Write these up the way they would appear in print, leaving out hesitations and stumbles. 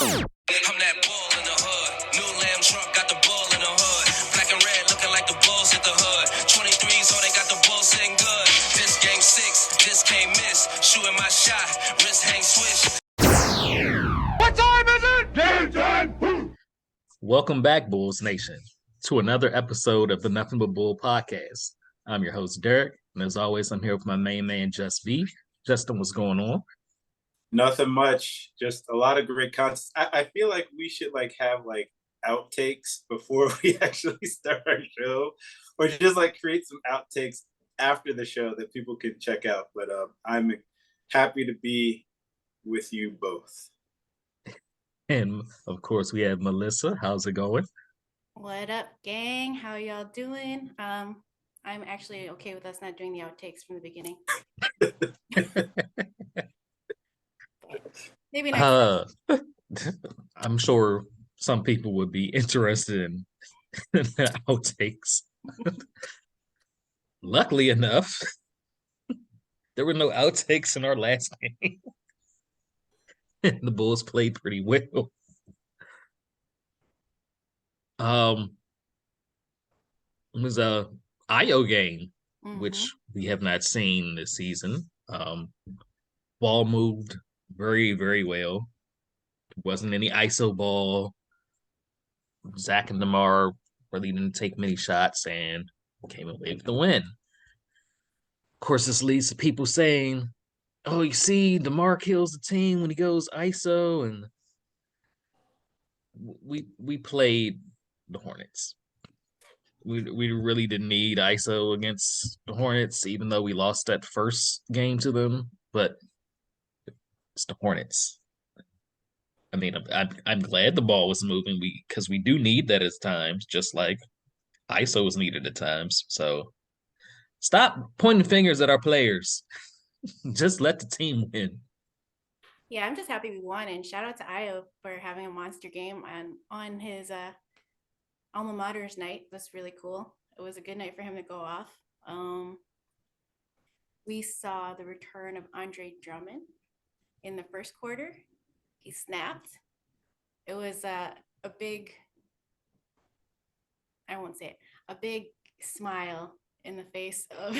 I'm that bull in the hood. New lamb truck got the bull in the hood. Black and red looking like the bulls hit the hood. 23s, oh, they got the bull sitting good. This game 6, this can't miss. Shooting my shot, wrist hang swish. What time is it? Game time! Welcome back, Bulls Nation, to another episode of the Nothing But Bull podcast. I'm your host, Derek, and as always, I'm here with my main man, Just V. Justin, what's going on? Nothing much. Just a lot of great content. I feel like we should have outtakes before we actually start our show, or just create some outtakes after the show that people can check out. But I'm happy to be with you both. And of course, we have Melissa. How's it going? What up, gang? How y'all doing? I'm actually okay with us not doing the outtakes from the beginning. Maybe next time. I'm sure some people would be interested in the outtakes. Luckily enough, there were no outtakes in our last game. And the Bulls played pretty well. It was a IO game, which we have not seen this season. Ball moved very, very well. It wasn't any ISO ball. Zach and DeMar really didn't take many shots and came away with the win. Of course, this leads to people saying, "Oh, you see, DeMar kills the team when he goes ISO," and we played the Hornets. We really didn't need ISO against the Hornets, even though we lost that first game to them. But it's the Hornets. I mean, I'm glad the ball was moving because we do need that at times, just like ISO is needed at times. So stop pointing fingers at our players. Just let the team win. Yeah, I'm just happy we won, and shout out to Io for having a monster game on his alma mater's night. That's really cool. It was a good night for him to go off. We saw the return of Andre Drummond in the first quarter. He snapped. It was a big, I won't say it, a big smile in the face of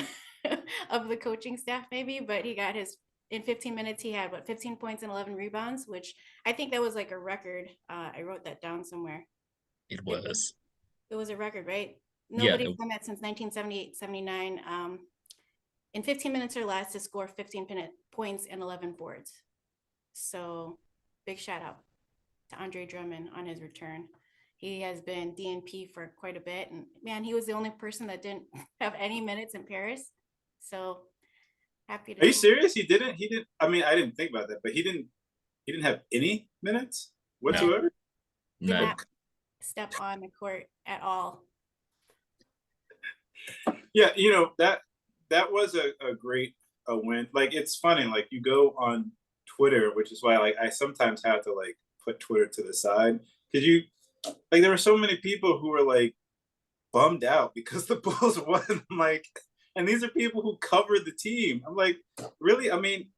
of the coaching staff maybe, but he got in 15 minutes, he had 15 points and 11 rebounds, which I think that was like a record. I wrote that down somewhere. It was. It was a record, right? Nobody's done that since 1978, 79. In 15 minutes or less to score 15 points and 11 boards. So big shout out to Andre Drummond on his return. He has been DNP for quite a bit. And man, he was the only person that didn't have any minutes in Paris. So happy to. Are you serious? He didn't? I mean, I didn't think about that, but he didn't have any minutes whatsoever? Did not step on the court at all. Yeah, that was a great win. It's funny, you go on Twitter, which is why I sometimes have to put Twitter to the side, because there were so many people who were bummed out because the Bulls won. And these are people who covered the team. I'm like, really? I mean,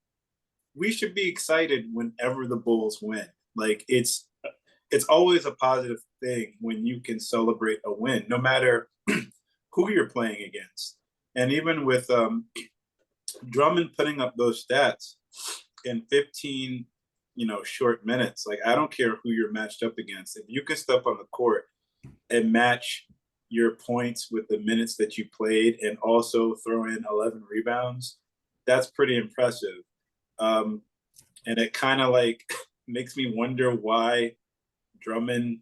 we should be excited whenever the Bulls win. It's always a positive thing when you can celebrate a win, no matter who you're playing against. And even with Drummond putting up those stats in 15, short minutes, I don't care who you're matched up against. If you can step on the court and match your points with the minutes that you played and also throw in 11 rebounds, that's pretty impressive. And it kind of makes me wonder why Drummond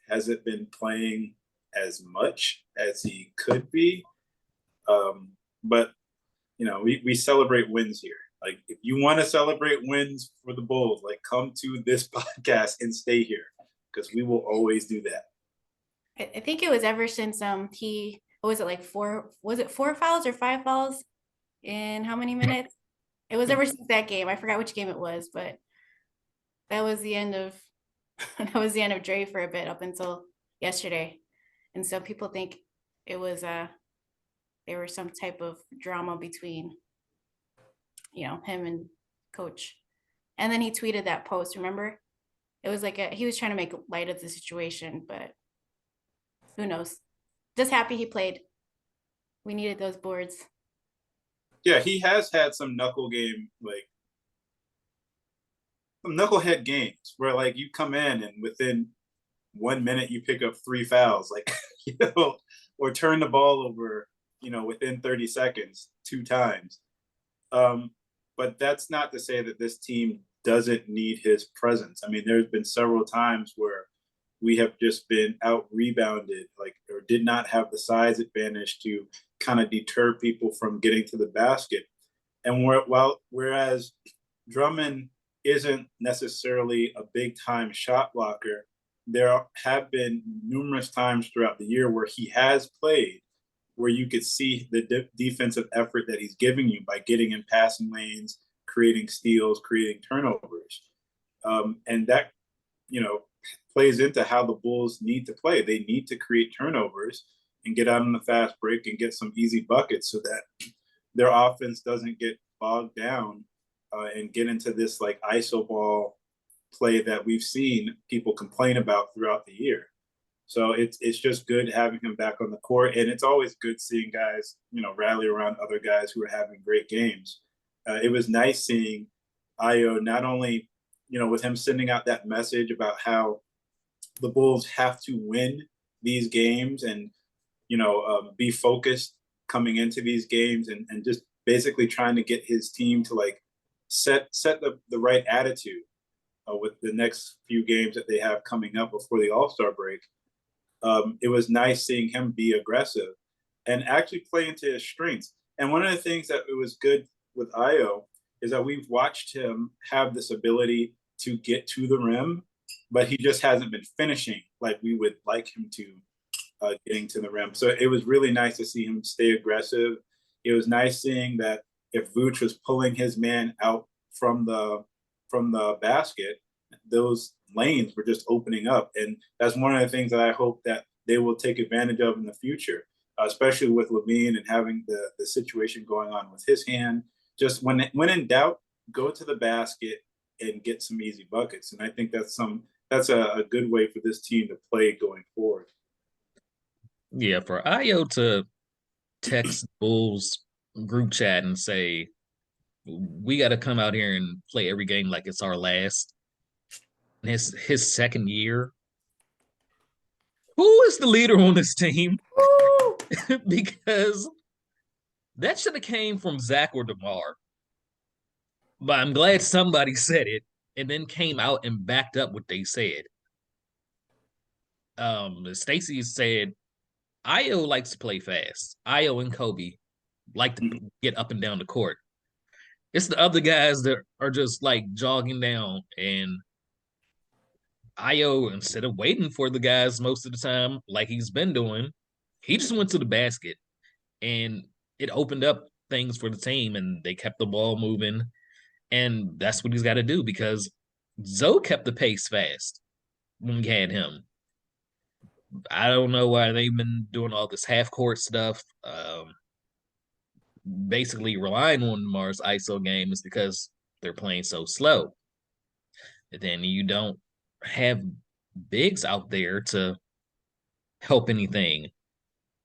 hasn't been playing as much as he could be. But we celebrate wins here. If you want to celebrate wins for the Bulls, come to this podcast and stay here, because we will always do that. I think it was ever since he, what was it, 4 fouls or 5 fouls in how many minutes? It was ever since that game. I forgot which game it was, but that was the end of Dre for a bit up until yesterday. And so people think it was there was some type of drama between, him and coach. And then he tweeted that post, remember? it was like he was trying to make light of the situation, but who knows? Just happy he played. We needed those boards. Yeah, he has had some knucklehead games where like you come in and within 1 minute you pick up 3 fouls, like or turn the ball over, within 30 seconds 2 times. But that's not to say that this team doesn't need his presence. I mean, there's been several times where we have just been out rebounded, or did not have the size advantage to kind of deter people from getting to the basket. And whereas Drummond isn't necessarily a big time shot blocker, there have been numerous times throughout the year where he has played where you could see the defensive effort that he's giving you by getting in passing lanes, creating steals, creating turnovers. And that, plays into how the Bulls need to play. They need to create turnovers and get out on the fast break and get some easy buckets so that their offense doesn't get bogged down and get into this like ISO ball play that we've seen people complain about throughout the year. So it's just good having him back on the court, and it's always good seeing guys, rally around other guys who are having great games. It was nice seeing Ayo not only, with him sending out that message about how the Bulls have to win these games and, be focused coming into these games and just basically trying to get his team to like set the right attitude with the next few games that they have coming up before the All-Star break. It was nice seeing him be aggressive and actually play into his strengths. And one of the things that it was good with Ayo is that we've watched him have this ability to get to the rim, but he just hasn't been finishing like we would like him to, getting to the rim. So it was really nice to see him stay aggressive. It was nice seeing that if Vooch was pulling his man out from the basket, those lanes were just opening up. And that's one of the things that I hope that they will take advantage of in the future, especially with LaVine and having the situation going on with his hand. Just when in doubt, go to the basket and get some easy buckets. And I think that's a good way for this team to play going forward. Yeah, for Ayo to text Bulls group chat and say, we got to come out here and play every game like it's our last. His second year. Who is the leader on this team? Because that should have came from Zach or DeMar. But I'm glad somebody said it and then came out and backed up what they said. Stacey said, Ayo likes to play fast. Ayo and Kobe like to get up and down the court. It's the other guys that are just like jogging down, and Ayo, instead of waiting for the guys most of the time, like he's been doing, he just went to the basket, and it opened up things for the team, and they kept the ball moving, and that's what he's got to do because Zoe kept the pace fast when we had him. I don't know why they've been doing all this half-court stuff. Basically relying on Mars ISO game is because they're playing so slow. And then you don't have bigs out there to help anything.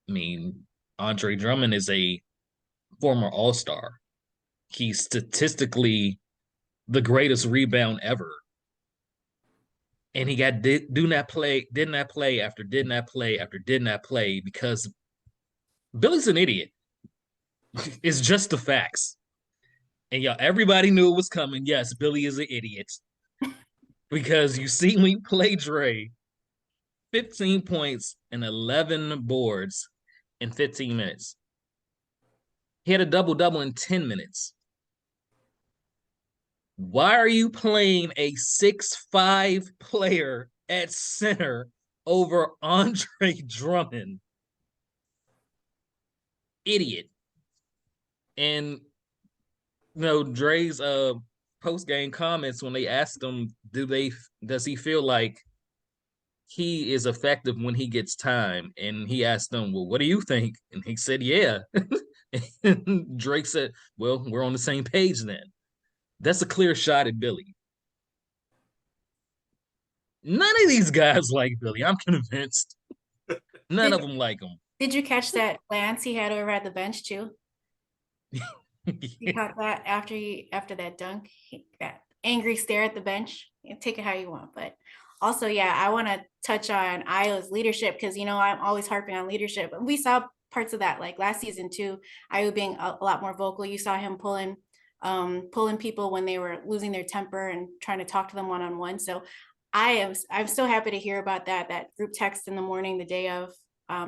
I mean, Andre Drummond is a former All-Star. He's statistically the greatest rebound ever. And he got did not play after did not play because Billy's an idiot. It's just the facts. And everybody knew it was coming. Yes, Billy is an idiot. Because you see me play Dre, 15 points and 11 boards in 15 minutes. He had a double-double in 10 minutes. Why are you playing a 6'5" player at center over Andre Drummond? Idiot. And Dre's post-game comments when they asked him, does he feel like he is effective when he gets time? And he asked them, well, what do you think? And he said, yeah. And Drake said, well, we're on the same page then. That's a clear shot at Billy. None of these guys like Billy. I'm convinced. None of them like him. Did you catch that glance he had over at the bench too? You caught that after that dunk, that angry stare at the bench. You can take it how you want, but also, yeah, I want to touch on Io's leadership because I'm always harping on leadership, and we saw parts of that like last season too. Io being a lot more vocal. You saw him pulling people when they were losing their temper and trying to talk to them one on one. So I'm still happy to hear about that group text in the morning, the day of,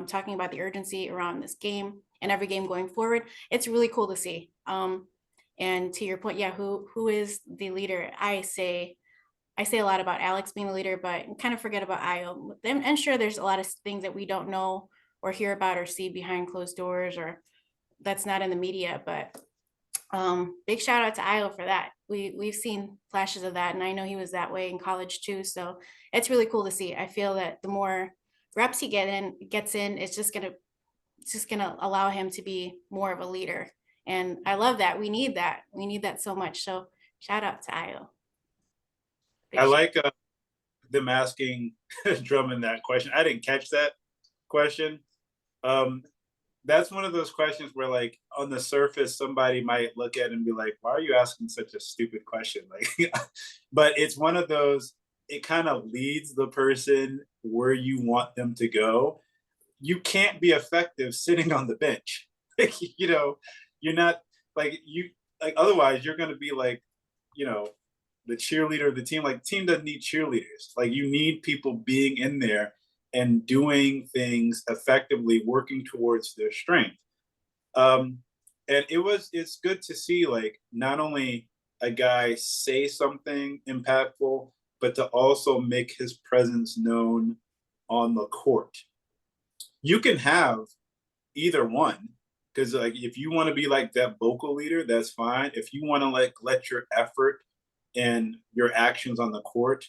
talking about the urgency around this game and every game going forward. It's really cool to see. And to your point, yeah, who is the leader? I say a lot about Alex being the leader, but kind of forget about Io. And sure, there's a lot of things that we don't know or hear about or see behind closed doors, or that's not in the media. But big shout out to Io for that. We've seen flashes of that, and I know he was that way in college too. So it's really cool to see. I feel that the more reps he gets in, it's just gonna allow him to be more of a leader. And I love that. We need that. We need that so much. So shout out to Io. I like them asking Drummond that question. I didn't catch that question. That's one of those questions where, like, on the surface, somebody might look at it and be like, "Why are you asking such a stupid question?" Like, but it's one of those. It kind of leads the person where you want them to go. You can't be effective sitting on the bench. You're not like otherwise you're going to be like, the cheerleader of the team. Like, team doesn't need cheerleaders. Like, you need people being in there and doing things effectively, working towards their strength. And it's good to see, like, not only a guy say something impactful, but to also make his presence known on the court. You can have either one, because, like, if you want to be like that vocal leader, that's fine. If you want to, like, let your effort and your actions on the court,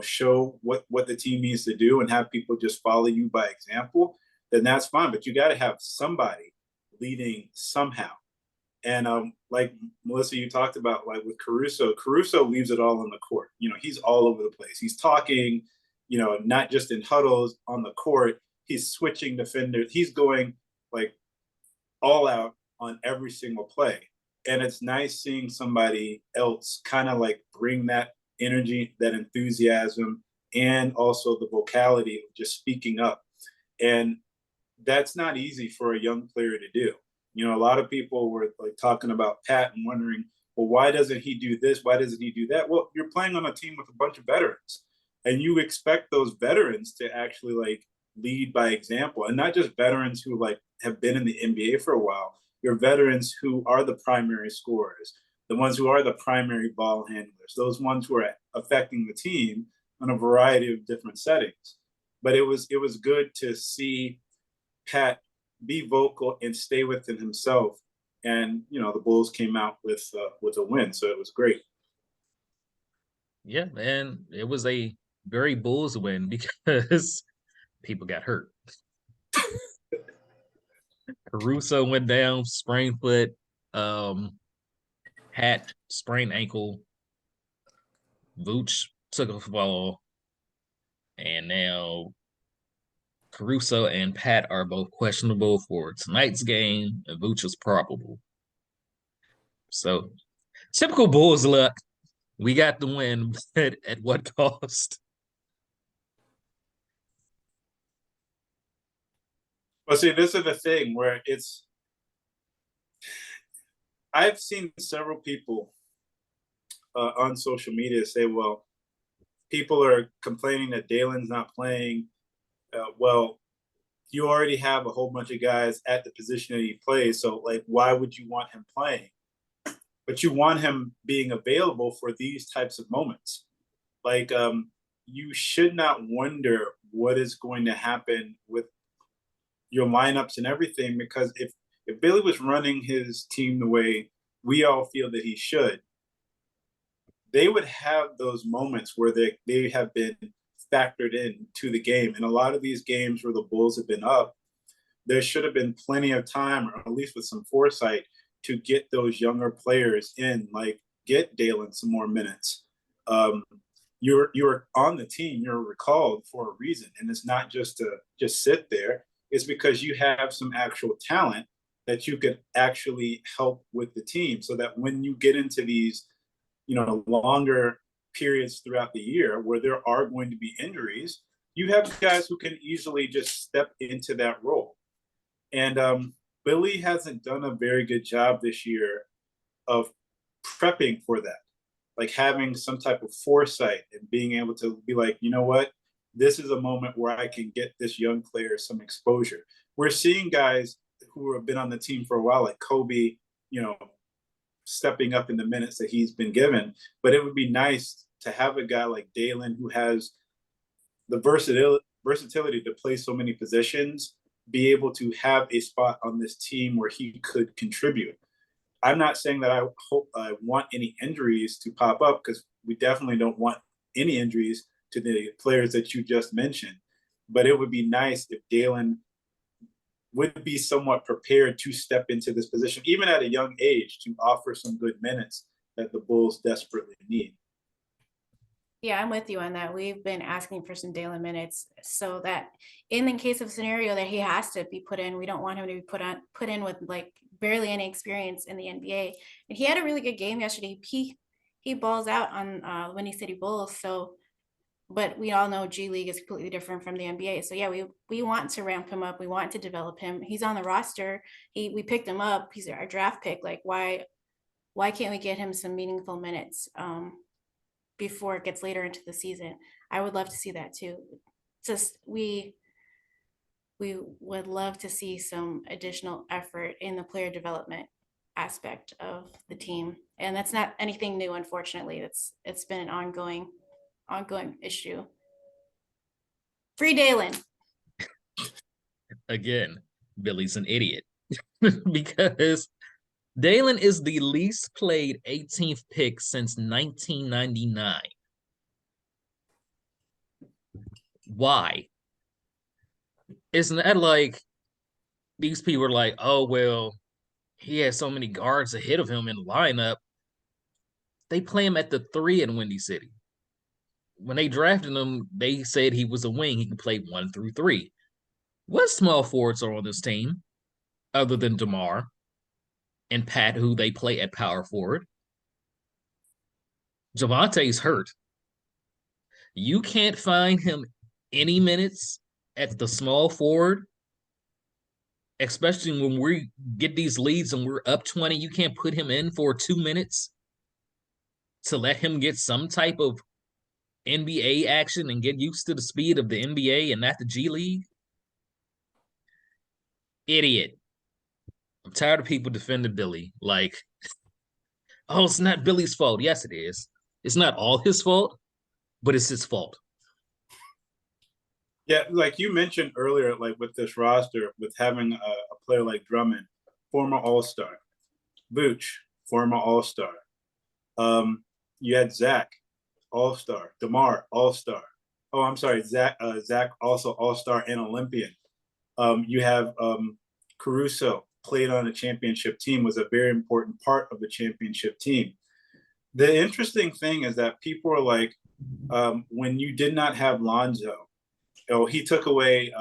show what the team needs to do and have people just follow you by example, then that's fine. But you got to have somebody leading somehow. And like Melissa, you talked about, like, with Caruso leaves it all on the court. He's all over the place. He's talking, not just in huddles on the court. He's switching defenders. He's going, like, all out on every single play. And it's nice seeing somebody else kind of, like, bring that energy, that enthusiasm, and also the vocality of just speaking up. And that's not easy for a young player to do. A lot of people were, like, talking about Pat and wondering, well, why doesn't he do this? Why doesn't he do that? Well, you're playing on a team with a bunch of veterans, and you expect those veterans to actually, like, lead by example, and not just veterans who, like, have been in the NBA for a while. Your veterans who are the primary scorers, the ones who are the primary ball handlers, those ones who are affecting the team in a variety of different settings. But it was good to see Pat be vocal and stay within himself. And, the Bulls came out with a win. So it was great. Yeah, and it was a very Bulls win because people got hurt. Caruso went down, sprained foot. Pat sprained ankle. Vooch took a fall. And now Caruso and Pat are both questionable for tonight's game, and Vooch is probable. So, typical Bulls luck. We got the win, but at what cost? Well, see, this is the thing where I've seen several people on social media say, well, people are complaining that Dalen's not playing. Well, you already have a whole bunch of guys at the position that he plays. So, like, why would you want him playing? But you want him being available for these types of moments. Like, you should not wonder what is going to happen with your lineups and everything, because if Billy was running his team the way we all feel that he should, they would have those moments where they have been factored in to the game. And a lot of these games where the Bulls have been up, there should have been plenty of time, or at least with some foresight, to get those younger players in, like get Dalen some more minutes. you're on the team, you're recalled for a reason, and it's not just to just sit there. It's because you have some actual talent that you could actually help with the team, so that when you get into these, longer periods throughout the year where there are going to be injuries, you have guys who can easily just step into that role. And Billy hasn't done a very good job this year of prepping for that, like having some type of foresight and being able to be like, you know what, this is a moment where I can get this young player some exposure. We're seeing guys who have been on the team for a while, like Kobe, stepping up in the minutes that he's been given. But it would be nice to have a guy like Dalen who has the versatility to play so many positions, be able to have a spot on this team where he could contribute. I'm not saying that I want any injuries to pop up, because we definitely don't want any injuries to the players that you just mentioned. But it would be nice if Dalen would be somewhat prepared to step into this position, even at a young age, to offer some good minutes that the Bulls desperately need. Yeah, I'm with you on that. We've been asking for some Dalen minutes so that in the case of a scenario that he has to be put in, we don't want him to be put in with like barely any experience in the NBA. And he had a really good game yesterday. He balls out on Windy City Bulls. So, but we all know G League is completely different from the NBA. So yeah, we want to ramp him up. We want to develop him. He's on the roster. We picked him up. He's our draft pick. Like why can't we get him some meaningful minutes before it gets later into the season? I would love to see that too. Just we would love to see some additional effort in the player development aspect of the team. And that's not anything new, unfortunately. It's been an ongoing issue. Free Dalen. Again, Billy's an idiot because Dalen is the least played 18th pick since 1999. Why? Isn't that like these people are like, oh, well, he has so many guards ahead of him in the lineup. They play him at the 3 in Windy City. When they drafted him, they said he was a wing. He could play 1 through 3. What small forwards are on this team other than DeMar and Pat, who they play at power forward? Javante's hurt. You can't find him any minutes at the small forward, especially when we get these leads and we're up 20. You can't put him in for 2 minutes to let him get some type of NBA action and get used to the speed of the NBA and not the G League. Idiot. I'm tired of people defending Billy. Like, oh, it's not Billy's fault. Yes, it is. It's not all his fault, but it's his fault. Yeah, like you mentioned earlier, like with this roster, with having a player like Drummond, former All-Star, Vooch, former All-Star. You had Zach, All-Star, DeMar, All-Star. Oh, I'm sorry, Zach also All-Star and Olympian. You have Caruso, played on a championship team, was a very important part of the championship team. The interesting thing is that people are like, when you did not have Lonzo, he took away,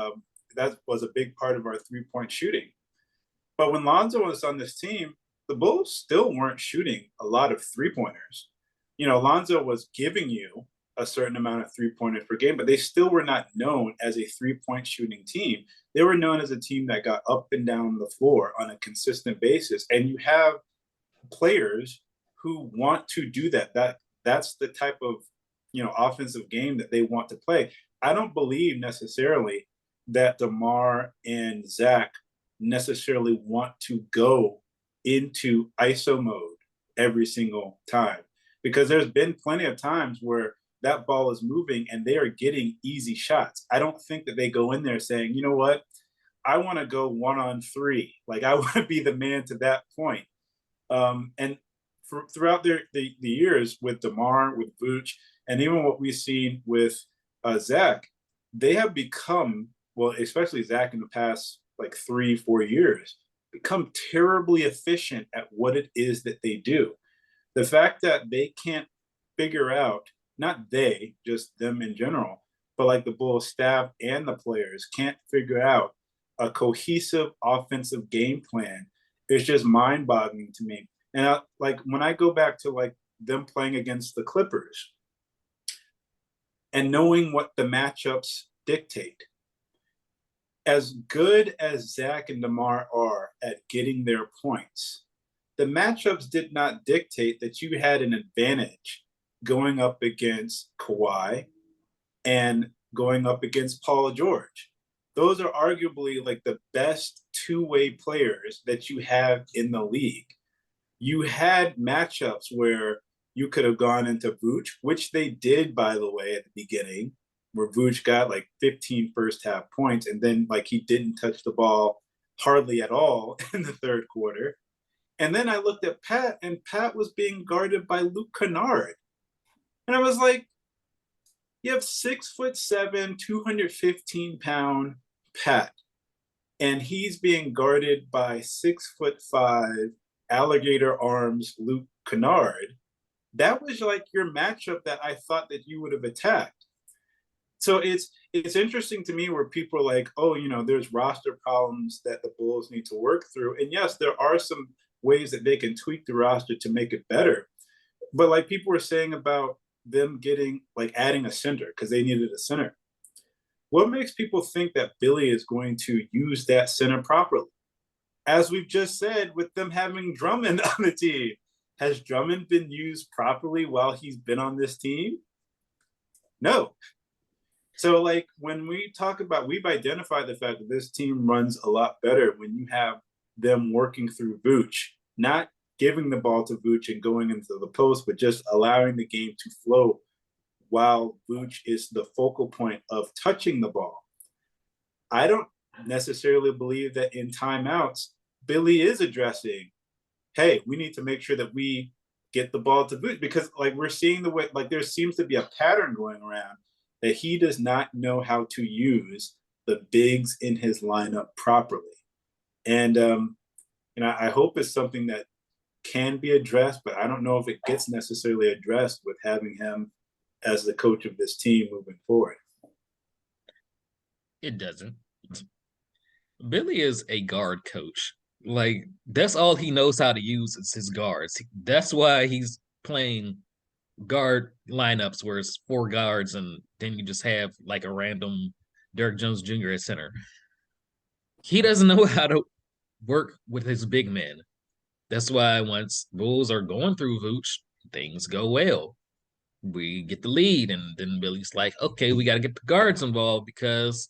that was a big part of our three-point shooting. But when Lonzo was on this team, the Bulls still weren't shooting a lot of three-pointers. Lonzo was giving you a certain amount of three-pointers per game, but they still were not known as a three-point shooting team. They were known as a team that got up and down the floor on a consistent basis. And you have players who want to do that. That's the type of, offensive game that they want to play. I don't believe necessarily that DeMar and Zach necessarily want to go into ISO mode every single time, because there's been plenty of times where that ball is moving and they are getting easy shots. I don't think that they go in there saying, you know what, I want to go 1-on-3. Like, I want to be the man to that point. And throughout the years with DeMar, with Vooch, and even what we've seen with Zach, they have become, well, especially Zach in the past like 3-4 years, become terribly efficient at what it is that they do. The fact that they can't figure out not they, just them in general, but like the Bulls staff and the players can't figure out a cohesive offensive game plan. It's just mind-boggling to me. And like when I go back to like them playing against the Clippers and knowing what the matchups dictate, as good as Zach and DeMar are at getting their points, the matchups did not dictate that you had an advantage going up against Kawhi and going up against Paul George. Those are arguably like the best two-way players that you have in the league. You had matchups where you could have gone into Vooch, which they did, by the way, at the beginning, where Vooch got like 15 first half points, and then like he didn't touch the ball hardly at all in the third quarter. And then I looked at Pat, and Pat was being guarded by Luke Kennard. And I was like, you have 6'7", 215-pound Pat, and he's being guarded by 6'5", alligator arms Luke Kennard. That was like your matchup that I thought that you would have attacked. So it's interesting to me where people are like, oh, you know, there's roster problems that the Bulls need to work through. And yes, there are some ways that they can tweak the roster to make it better. But like people were saying about them getting, like adding a center because they needed a center. What makes people think that Billy is going to use that center properly? As we've just said, with them having Drummond on the team, has Drummond been used properly while he's been on this team? No. So like when we talk about, we've identified the fact that this team runs a lot better when you have them working through Vooch, not giving the ball to Vooch and going into the post, but just allowing the game to flow while Vooch is the focal point of touching the ball. I don't necessarily believe that in timeouts, Billy is addressing, hey, we need to make sure that we get the ball to Vooch, because like we're seeing the way, like there seems to be a pattern going around that he does not know how to use the bigs in his lineup properly. And, you know, I hope it's something that can be addressed, but I don't know if it gets necessarily addressed with having him as the coach of this team moving forward. It doesn't. Billy is a guard coach. Like, that's all he knows how to use is his guards. That's why he's playing guard lineups where it's 4 guards and then you just have like a random Derrick Jones Jr. at center. He doesn't know how to work with his big men. That's why once Bulls are going through Vooch, things go well. We get the lead, and then Billy's like, okay, we got to get the guards involved because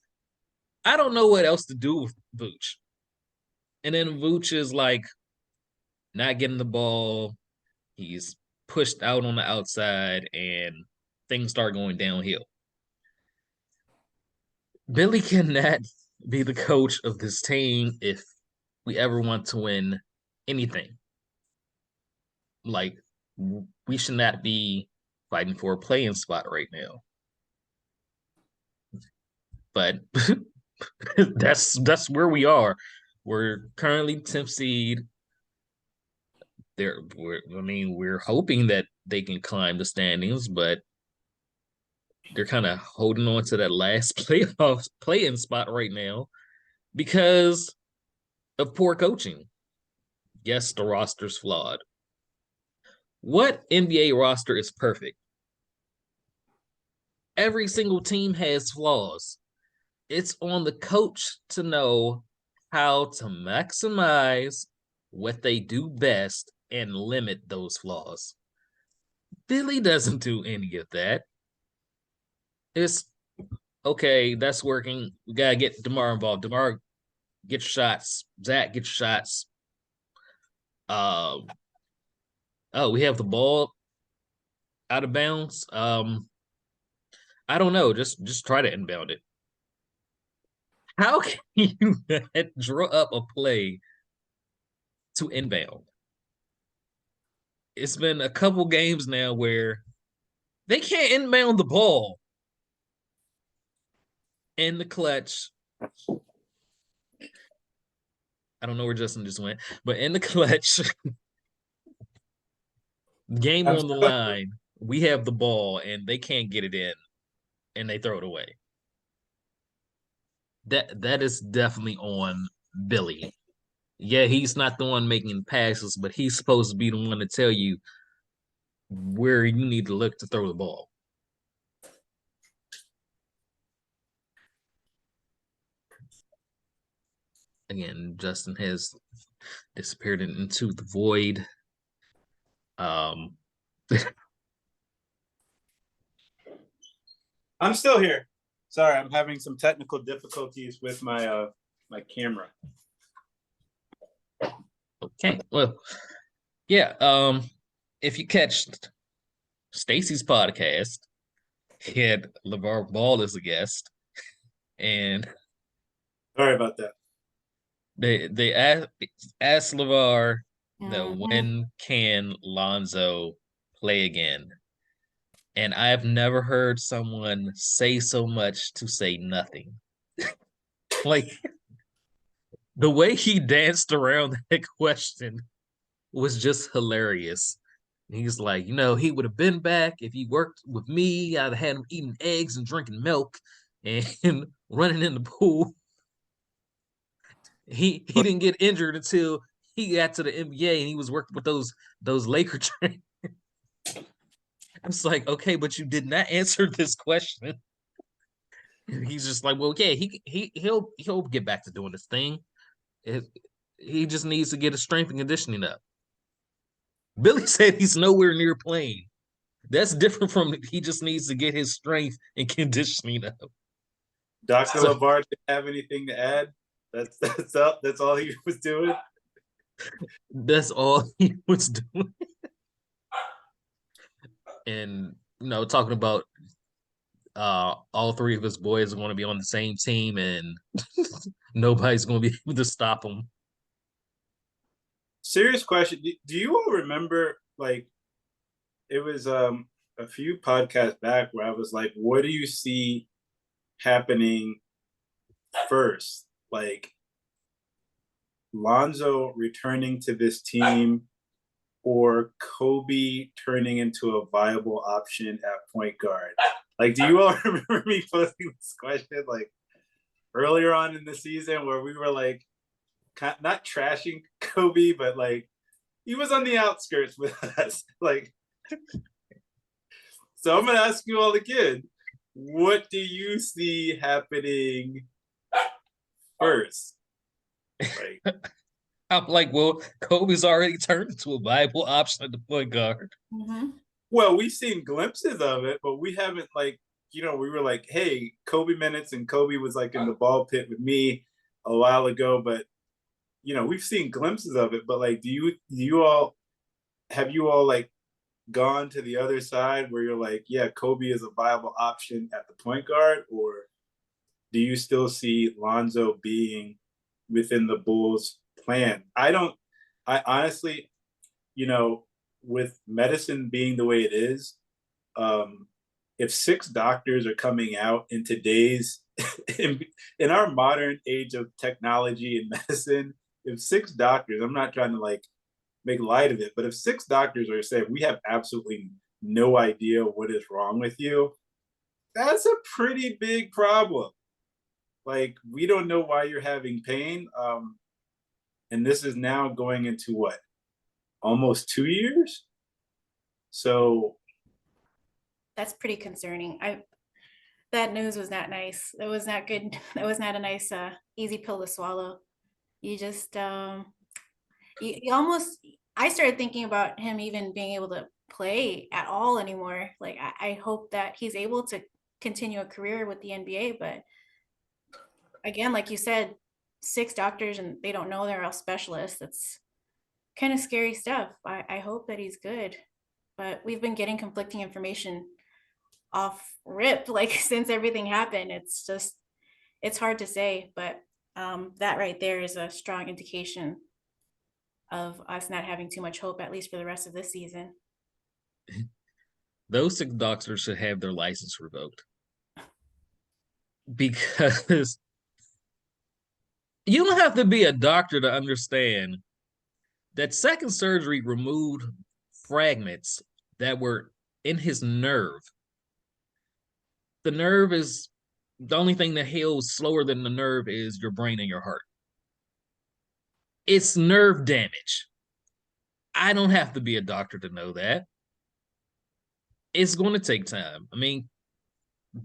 I don't know what else to do with Vooch. And then Vooch is like not getting the ball. He's pushed out on the outside, and things start going downhill. Billy cannot be the coach of this team if we ever want to win anything. Like, we should not be fighting for a playing spot right now. But that's where we are. We're currently 10th seed. We're hoping that they can climb the standings, but they're kind of holding on to that last play-in spot right now because of poor coaching. Yes, the roster's flawed. What NBA roster is perfect? Every single team has flaws. It's on the coach to know how to maximize what they do best and limit those flaws. Billy doesn't do any of that. It's okay, that's working. We gotta get DeMar involved. DeMar, get your shots. Zach, get your shots. Oh, we have the ball out of bounds. I don't know. Just try to inbound it. How can you draw up a play to inbound? It's been a couple games now where they can't inbound the ball. In the clutch, I don't know where Justin just went, but in the clutch, game on the line, we have the ball and they can't get it in and they throw it away. That is definitely on Billy. Yeah, he's not the one making passes, but he's supposed to be the one to tell you where you need to look to throw the ball. Again, Justin has disappeared into the void. I'm still here. Sorry, I'm having some technical difficulties with my my camera. Okay, well, yeah. If you catch Stacy's podcast, he had LeVar Ball as a guest, and Sorry about that. they asked LeVar, Mhm. when can Lonzo play again? And I've never heard someone say so much to say nothing. Like the way he danced around that question was just hilarious. He's like, he would have been back if he worked with me. I'd have had him eating eggs and drinking milk and running in the pool. He didn't get injured until he got to the NBA and he was working with those Laker trainers. It's like, okay, but you did not answer this question. And he's just like, well, yeah, he'll get back to doing this thing. He just needs to get his strength and conditioning up. Billy said he's nowhere near playing. That's different from he just needs to get his strength and conditioning up. Dr. LeVar didn't have anything to add. That's all he was doing. That's all he was doing. And talking about all three of his boys are going to be on the same team and nobody's going to be able to stop him. Serious question. Do you all remember, like, it was a few podcasts back where I was like, what do you see happening first? Like, Lonzo returning to this team or Kobe turning into a viable option at point guard? Like, do you all remember me posting this question like earlier on in the season where we were like not trashing Kobe, but like he was on the outskirts with us? Like, so I'm gonna ask you all again, what do you see happening first? Like, I'm like, well, Kobe's already turned into a viable option at the point guard. Mhm. well, we've seen glimpses of it, but we haven't we were like, hey, Kobe minutes, and Kobe was like in the ball pit with me a while ago, but we've seen glimpses of it. But like, have you all like gone to the other side where you're like, yeah, Kobe is a viable option at the point guard, or do you still see Lonzo being within the Bulls' plan? I honestly, with medicine being the way it is, if 6 doctors are coming out in today's in our modern age of technology and medicine, if 6 doctors, I'm not trying to like make light of it, but if 6 doctors are saying we have absolutely no idea what is wrong with you, that's a pretty big problem. Like, we don't know why you're having pain. And this is now going into what, almost 2 years? So That's pretty concerning. That news was not nice. It was not good. That was not a nice, easy pill to swallow. You just, you almost. I started thinking about him even being able to play at all anymore. Like, I hope that he's able to continue a career with the NBA, but again, like you said, 6 doctors and they don't know they're all specialists. That's kind of scary stuff. I hope that he's good, but we've been getting conflicting information off rip like since everything happened. It's hard to say, but that right there is a strong indication of us not having too much hope, at least for the rest of this season. Those 6 doctors should have their license revoked because you don't have to be a doctor to understand that second surgery removed fragments that were in his nerve. The nerve is the only thing that heals slower than the nerve is your brain and your heart. It's nerve damage. I don't have to be a doctor to know that. It's going to take time. I mean,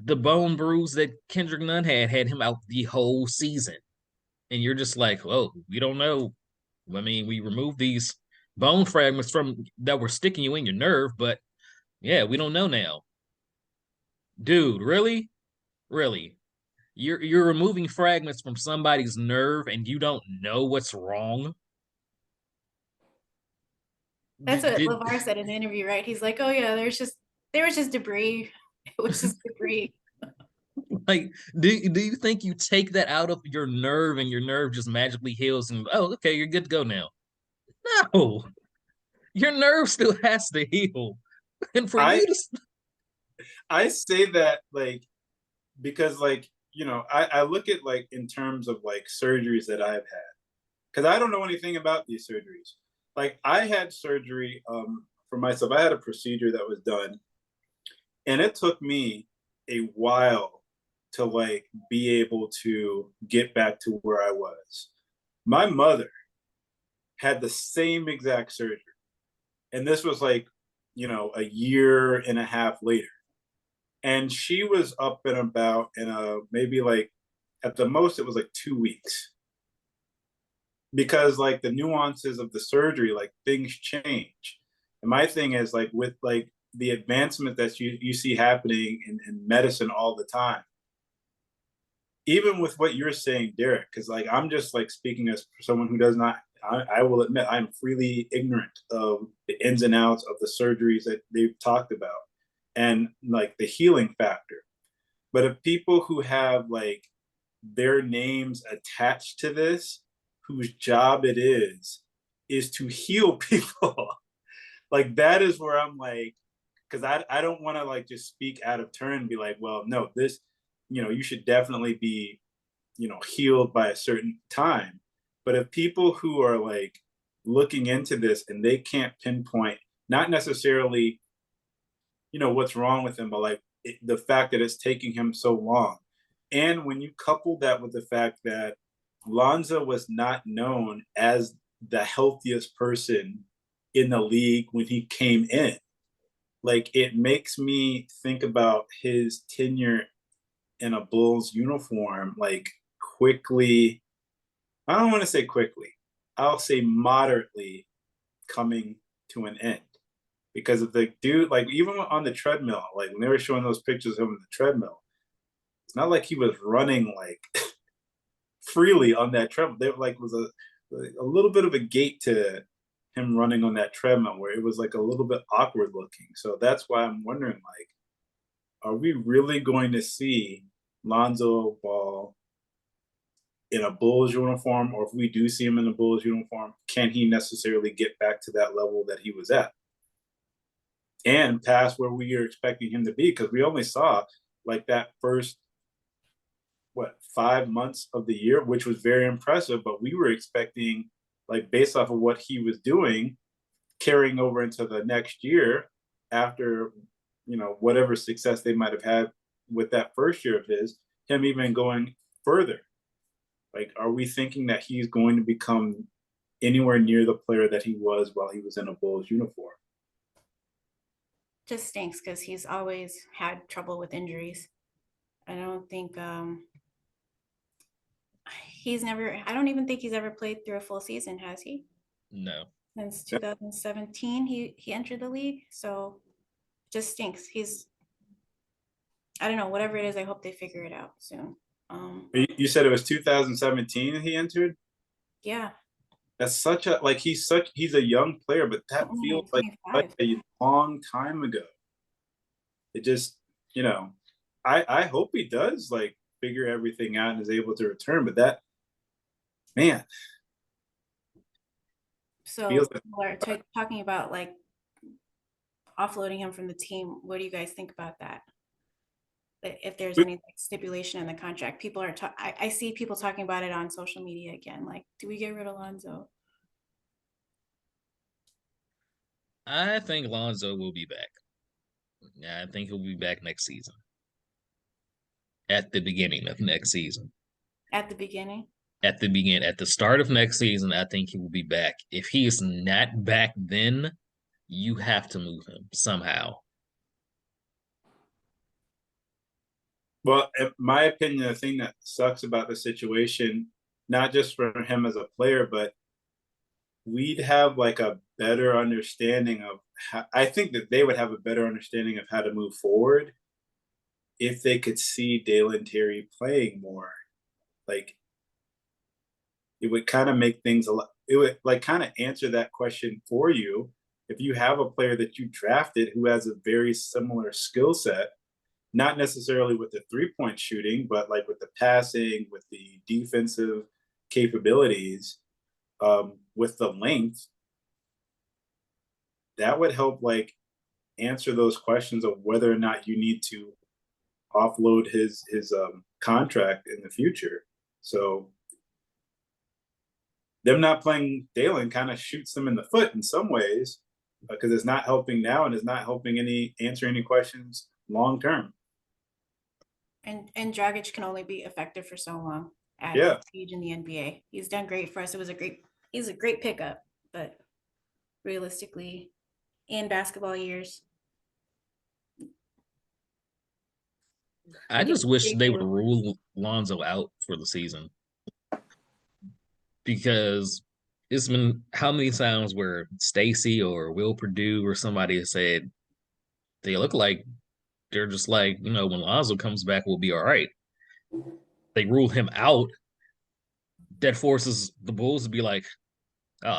the bone bruise that Kendrick Nunn had him out the whole season. And you're just like, oh, we don't know. I mean, we removed these bone fragments from that were sticking you in your nerve, but yeah, we don't know now. Dude, really? Really? You're removing fragments from somebody's nerve and you don't know what's wrong? That's what Did LeVar said in the interview, right? He's like, "Oh yeah, there was just debris. It was just debris." like do you think you take that out of your nerve and your nerve just magically heals and oh okay, you're good to go now? No. Your nerve still has to heal. And for I you to I say that like because like I look at like in terms of like surgeries that I've had because I don't know anything about these surgeries. Like I had surgery for myself. I had a procedure that was done, and it took me a while to like be able to get back to where I was. My mother had the same exact surgery, and this was like a year and a half later, and she was up and about in a maybe like at the most it was like 2 weeks because like the nuances of the surgery, like things change. And my thing is like with like the advancement that you see happening in medicine all the time, even with what you're saying, Derek, because like I'm just like speaking as someone who does not, I will admit I'm freely ignorant of the ins and outs of the surgeries that they've talked about and like the healing factor. But if people who have like their names attached to this, whose job it is to heal people, like that is where I'm like, because I don't want to like just speak out of turn and be like, well, no, this, you should definitely be, healed by a certain time. But if people who are like looking into this and they can't pinpoint, not necessarily, what's wrong with him, but like the fact that it's taking him so long. And when you couple that with the fact that Lonzo was not known as the healthiest person in the league when he came in, like it makes me think about his tenure in a Bulls uniform, like quickly, I don't want to say quickly, I'll say moderately coming to an end. Because of the dude, like even on the treadmill, like when they were showing those pictures of him on the treadmill, it's not like he was running like freely on that treadmill. There like was a little bit of a gait to him running on that treadmill where it was like a little bit awkward looking. So that's why I'm wondering, like, are we really going to see Lonzo Ball in a Bulls uniform? Or if we do see him in a Bulls uniform, can he necessarily get back to that level that he was at? And past where we are expecting him to be? Because we only saw like that first 5 months of the year, which was very impressive, but we were expecting, like based off of what he was doing, carrying over into the next year after whatever success they might have had with that first year of his, him even going further. Like, are we thinking that he's going to become anywhere near the player that he was while he was in a Bulls uniform? Just stinks because he's always had trouble with injuries. I don't think I don't even think he's ever played through a full season, has he? no. Since 2017, he entered the league. So just stinks. I don't know, whatever it is, I hope they figure it out soon. You said it was 2017 he entered? Yeah. That's such a like he's a young player, but that feels like such a long time ago. It just, I hope he does like figure everything out and is able to return, but that, man. So people are talking about like offloading him from the team. What do you guys think about that? If there's any like, stipulation in the contract, people are. I see people talking about it on social media again. Like, do we get rid of Lonzo? I think Lonzo will be back. Yeah, I think he'll be back next season. At the beginning of next season. At the beginning. At the start of next season, I think he will be back. If he is not back then, you have to move him somehow. Well, in my opinion, the thing that sucks about the situation, not just for him as a player, but we'd have like a better understanding of how, I think that they would have a better understanding of how to move forward if they could see Dalen Terry playing more. Like it would kind of make things a lot, it would like kind of answer that question for you. If you have a player that you drafted who has a very similar skill set, not necessarily with the 3-point shooting, but like with the passing, with the defensive capabilities, with the length, that would help like answer those questions of whether or not you need to offload his contract in the future. So them not playing Dalen kind of shoots them in the foot in some ways because it's not helping now and it's not helping answer any questions long term. And Dragic can only be effective for so long at Yeah. his age in the NBA. He's done great for us. He's a great pickup, but realistically, in basketball years, I just wish they would rule Lonzo out for the season. Because it's been how many times where Stacy or Will Purdue or somebody has said they look like they're just like, when Lonzo comes back, we'll be all right. They rule him out. That forces the Bulls to be like,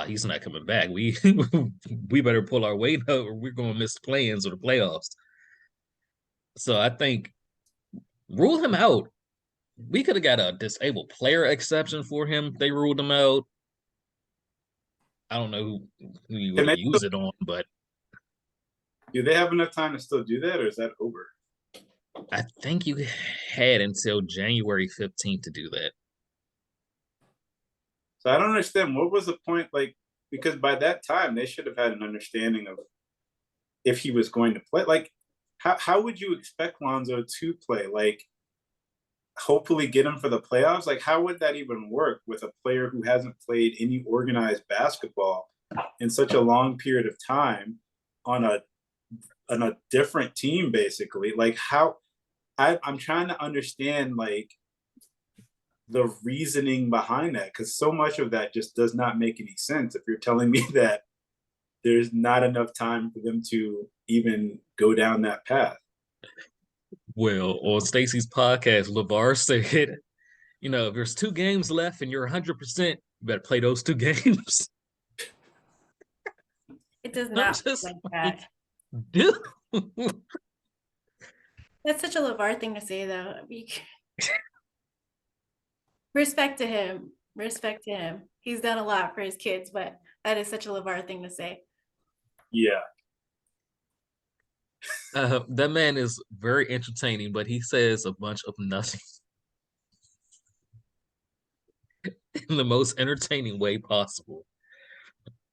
he's not coming back. We we better pull our weight up or we're gonna miss play-ins or the playoffs. So I think rule him out. We could have got a disabled player exception for him. They ruled him out. I don't know who you would use it on, but do they have enough time to still do that, or is that over? I think you had until January 15th to do that. So I don't understand what was the point, like, because by that time they should have had an understanding of if he was going to play. Like, how would you expect Lonzo to play? Like, hopefully get him for the playoffs? Like, how would that even work with a player who hasn't played any organized basketball in such a long period of time on a different team, basically? Like, how I'm trying to understand like the reasoning behind that, because so much of that just does not make any sense if you're telling me that there's not enough time for them to even go down that path. Well, on Stacy's podcast, LeVar said, if there's 2 games left and you're 100%, you better play those 2 games. It does not like that. Dude. That's such a LeVar thing to say, though. Respect to him. Respect to him. He's done a lot for his kids, but that is such a LeVar thing to say. Yeah. That man is very entertaining, but he says a bunch of nothing in the most entertaining way possible.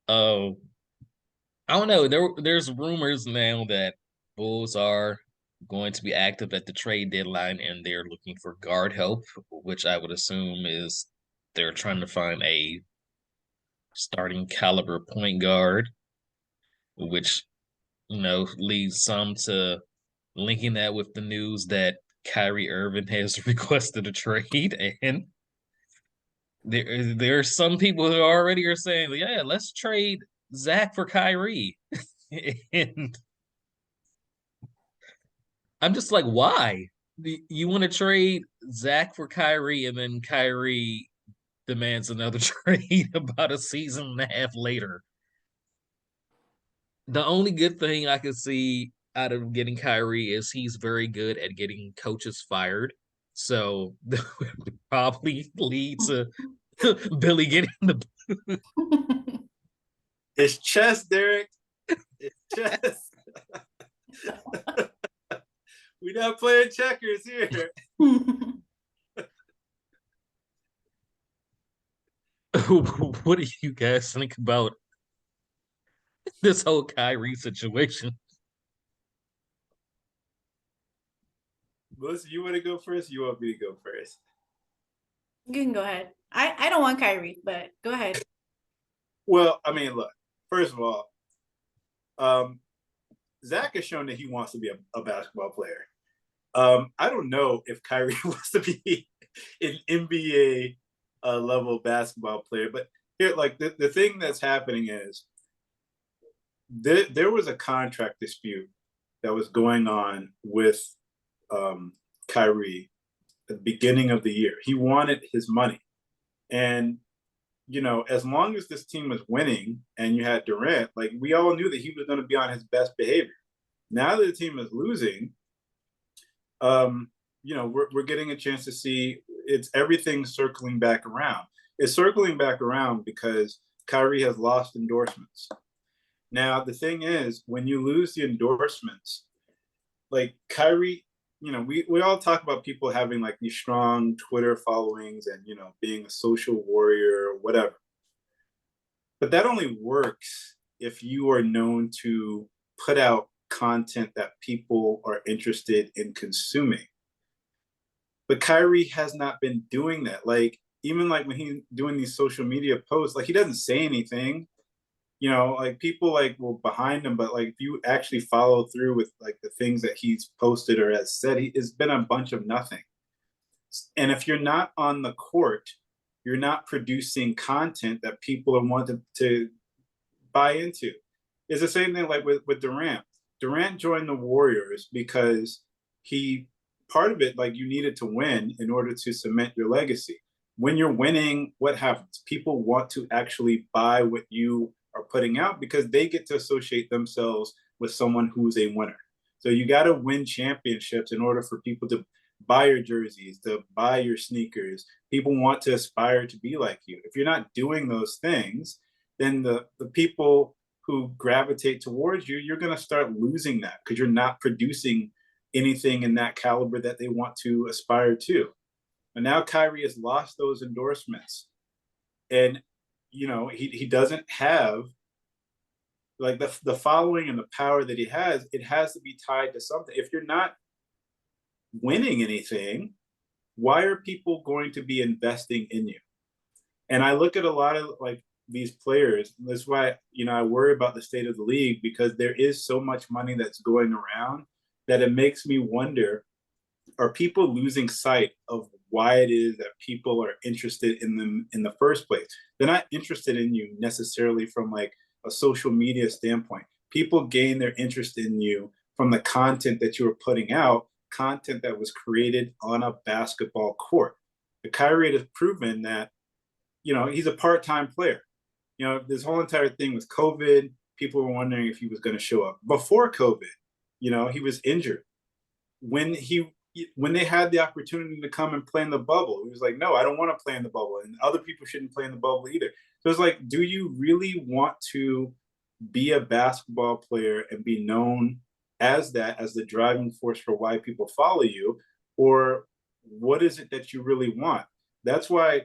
I don't know. There's rumors now that Bulls are going to be active at the trade deadline and they're looking for guard help, which I would assume is they're trying to find a starting caliber point guard, which leads some to linking that with the news that Kyrie Irving has requested a trade, and there are some people who already are saying, yeah, let's trade Zach for Kyrie. And I'm just like, why? You want to trade Zach for Kyrie, and then Kyrie demands another trade about a season and a half later. The only good thing I could see out of getting Kyrie is he's very good at getting coaches fired. So that would probably lead to Billy getting the It's chess, Derek. It's chess. We're not playing checkers here. What do you guys think about this whole Kyrie situation? Melissa, you want to go first? You want me to go first? You can go ahead. I don't want Kyrie, but go ahead. Well, I mean, look. First of all, Zach has shown that he wants to be a basketball player. I don't know if Kyrie wants to be an NBA level basketball player, but here, like the thing that's happening is there was a contract dispute that was going on with Kyrie at the beginning of the year. He wanted his money, and as long as this team was winning and you had Durant, like we all knew that he was going to be on his best behavior. Now that the team is losing, we're getting a chance to see it's everything circling back around. It's circling back around because Kyrie has lost endorsements. Now, the thing is, when you lose the endorsements, like Kyrie, we all talk about people having like these strong Twitter followings and, being a social warrior or whatever. But that only works if you are known to put out content that people are interested in consuming. But Kyrie has not been doing that. Like, even like when he's doing these social media posts, like he doesn't say anything. Like people like will behind him, but like if you actually follow through with like the things that he's posted or has said, it's been a bunch of nothing. And if you're not on the court, you're not producing content that people are wanting to buy into. It's the same thing like with Durant. Durant joined the Warriors because part of it, like you needed to win in order to cement your legacy. When you're winning, what happens? People want to actually buy what you are putting out because they get to associate themselves with someone who's a winner. So you got to win championships in order for people to buy your jerseys, to buy your sneakers. People want to aspire to be like you. If you're not doing those things, then the people who gravitate towards you, you're going to start losing that because you're not producing anything in that caliber that they want to aspire to. And now Kyrie has lost those endorsements. And he doesn't have like the following and the power that he has. It has to be tied to something. If you're not winning anything, why are people going to be investing in you? And I look at a lot of like these players. That's why I worry about the state of the league, because there is so much money that's going around that it makes me wonder, are people losing sight of why it is that people are interested in them in the first place? They're not interested in you necessarily from like a social media standpoint. People gain their interest in you from the content that you were putting out, content that was created on a basketball court. The Kyrie has proven that, he's a part-time player. This whole entire thing with COVID, people were wondering if he was going to show up. Before COVID, he was injured. When they had the opportunity to come and play in the bubble, he was like, no, I don't want to play in the bubble. And other people shouldn't play in the bubble either. So it's like, do you really want to be a basketball player and be known as that, as the driving force for why people follow you? Or what is it that you really want? That's why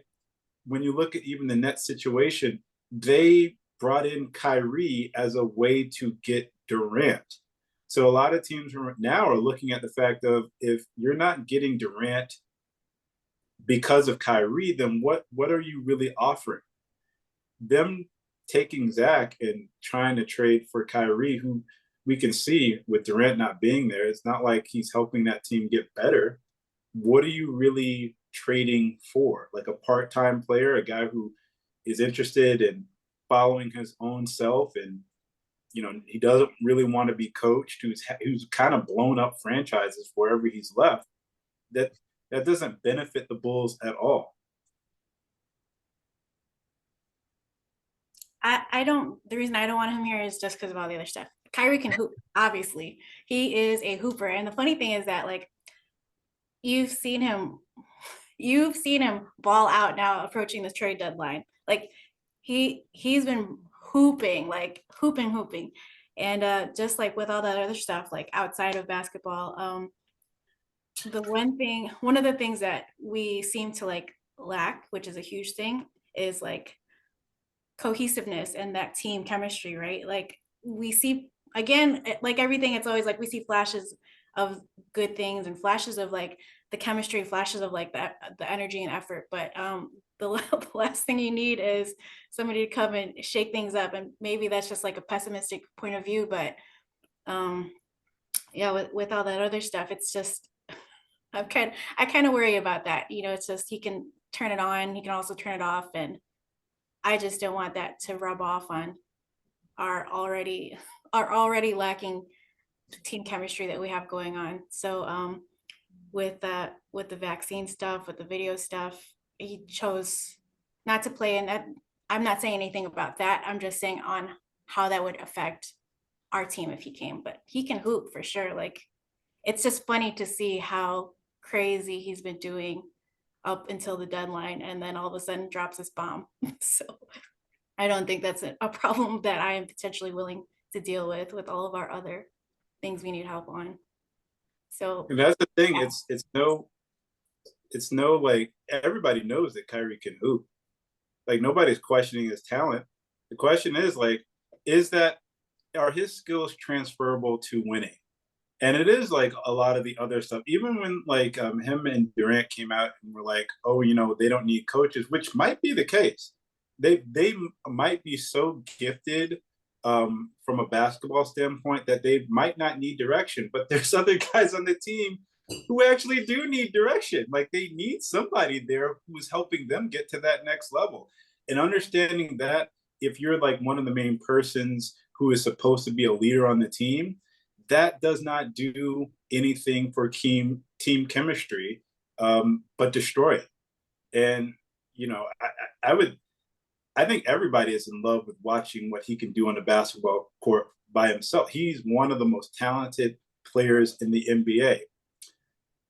when you look at even the Nets situation, they brought in Kyrie as a way to get Durant. So a lot of teams now are looking at the fact of, if you're not getting Durant because of Kyrie, then what are you really offering? Them taking Zach and trying to trade for Kyrie, who we can see with Durant not being there, it's not like he's helping that team get better. What are you really trading for? Like a part-time player, a guy who is interested in following his own self, and he doesn't really want to be coached, who's kind of blown up franchises wherever he's left. That doesn't benefit the Bulls at all. The reason I don't want him here is just because of all the other stuff. Kyrie can hoop, obviously. He is a hooper. And the funny thing is that, like, you've seen him ball out now approaching this trade deadline. Like, he's been hooping. And just like with all that other stuff, like outside of basketball, one of the things that we seem to like lack, which is a huge thing, is like cohesiveness and that team chemistry, right? Like we see, again, like everything, it's always like we see flashes of good things and flashes of like the chemistry, flashes of like the energy and effort. But the last thing you need is somebody to come and shake things up. And maybe that's just like a pessimistic point of view, but yeah, with all that other stuff, it's just I kind of worry about that. You know, it's just he can turn it on, he can also turn it off, and I just don't want that to rub off on our already lacking team chemistry that we have going on. So with the vaccine stuff, with the video stuff, he chose not to play, and that I'm not saying anything about that. I'm just saying on how that would affect our team if he came, but he can hoop for sure. Like, it's just funny to see how crazy he's been doing up until the deadline, and then all of a sudden drops this bomb. So I don't think that's a problem that I am potentially willing to deal with all of our other things we need help on. So And that's the thing. Yeah. It's no like everybody knows that Kyrie can hoop. Like nobody's questioning his talent. The question is like, are his skills transferable to winning? And it is like a lot of the other stuff. Even when like him and Durant came out and were like, oh, you know, they don't need coaches, which might be the case. They might be so gifted from a basketball standpoint that they might not need direction. But there's other guys on the team who actually do need direction. Like they need somebody there who's helping them get to that next level. And understanding that if you're like one of the main persons who is supposed to be a leader on the team, that does not do anything for team chemistry, but destroy it. And, you know, I think everybody is in love with watching what he can do on the basketball court by himself. He's one of the most talented players in the NBA,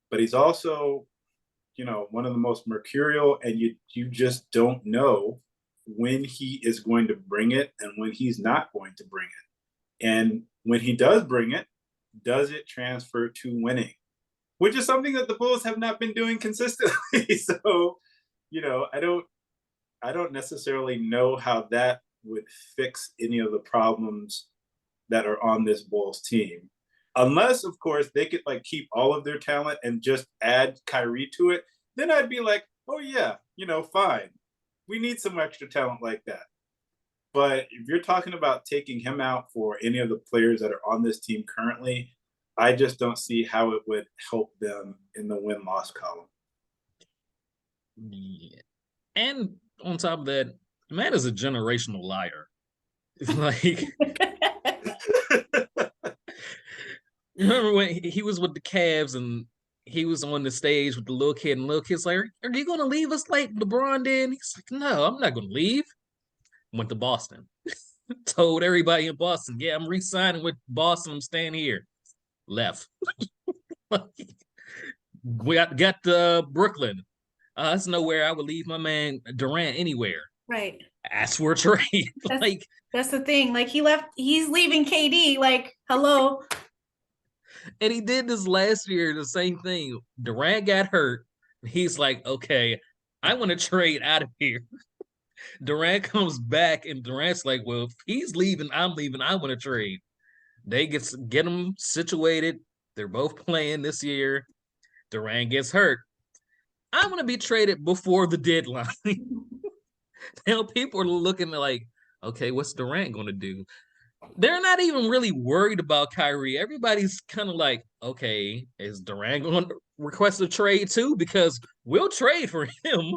but he's also, you know, one of the most mercurial, and you just don't know when he is going to bring it and when he's not going to bring it. And when he does bring it, does it transfer to winning? Which is something that the Bulls have not been doing consistently. So, you know, I don't necessarily know how that would fix any of the problems that are on this Bulls team. Unless, of course, they could like keep all of their talent and just add Kyrie to it. Then I'd be like, oh yeah, you know, fine. We need some extra talent like that. But if you're talking about taking him out for any of the players that are on this team currently, I just don't see how it would help them in the win-loss column. Yeah. And on top of that, the man is a generational liar. Like, remember when he was with the Cavs and he was on the stage with the little kid, and the little kid's like, are you going to leave us like LeBron did? He's like, no, I'm not going to leave. Went to Boston. Told everybody in Boston, yeah, I'm re-signing with Boston. I'm staying here. Left. We got Brooklyn. That's nowhere I would leave my man Durant anywhere. right. Ask for a trade. That's the thing. Like he's leaving KD. Like, hello. And he did this last year, the same thing. Durant got hurt. He's like, okay, I want to trade out of here. Durant comes back, and Durant's like, well, if he's leaving, I'm leaving. I want to trade. They get them situated. They're both playing this year. Durant gets hurt. I want to be traded before the deadline. Now people are looking like, okay, what's Durant going to do? They're not even really worried about Kyrie. Everybody's kind of like, okay, is Durant going to request a trade too? Because we'll trade for him.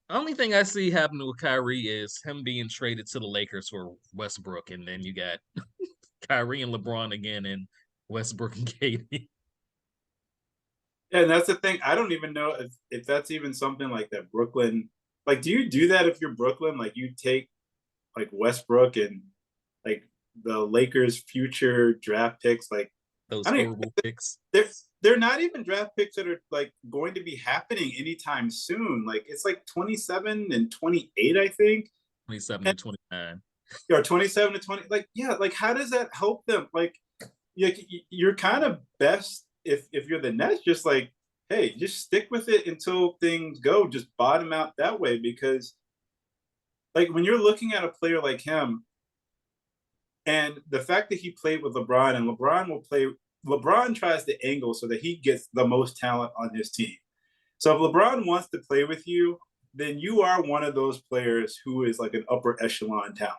Only thing I see happening with Kyrie is him being traded to the Lakers for Westbrook, and then you got Kyrie and LeBron again, and Westbrook and KD. Yeah, and that's the thing. I don't even know if that's even something like that Brooklyn. Like, do you do that if you're Brooklyn? Like, you take like Westbrook and like the Lakers' future draft picks, like Those I don't horrible picks. they're not even draft picks that are like going to be happening anytime soon. Like it's like 27 and 28, I think. 27 and 29. Or 27 to 20. Like, yeah, like how does that help them? Like you're kind of best if you're the Nets, just like, hey, just stick with it until things go. Just bottom out that way, because like when you're looking at a player like him, And the fact that he played with LeBron, and LeBron tries to angle so that he gets the most talent on his team. So if LeBron wants to play with you, then you are one of those players who is like an upper echelon talent.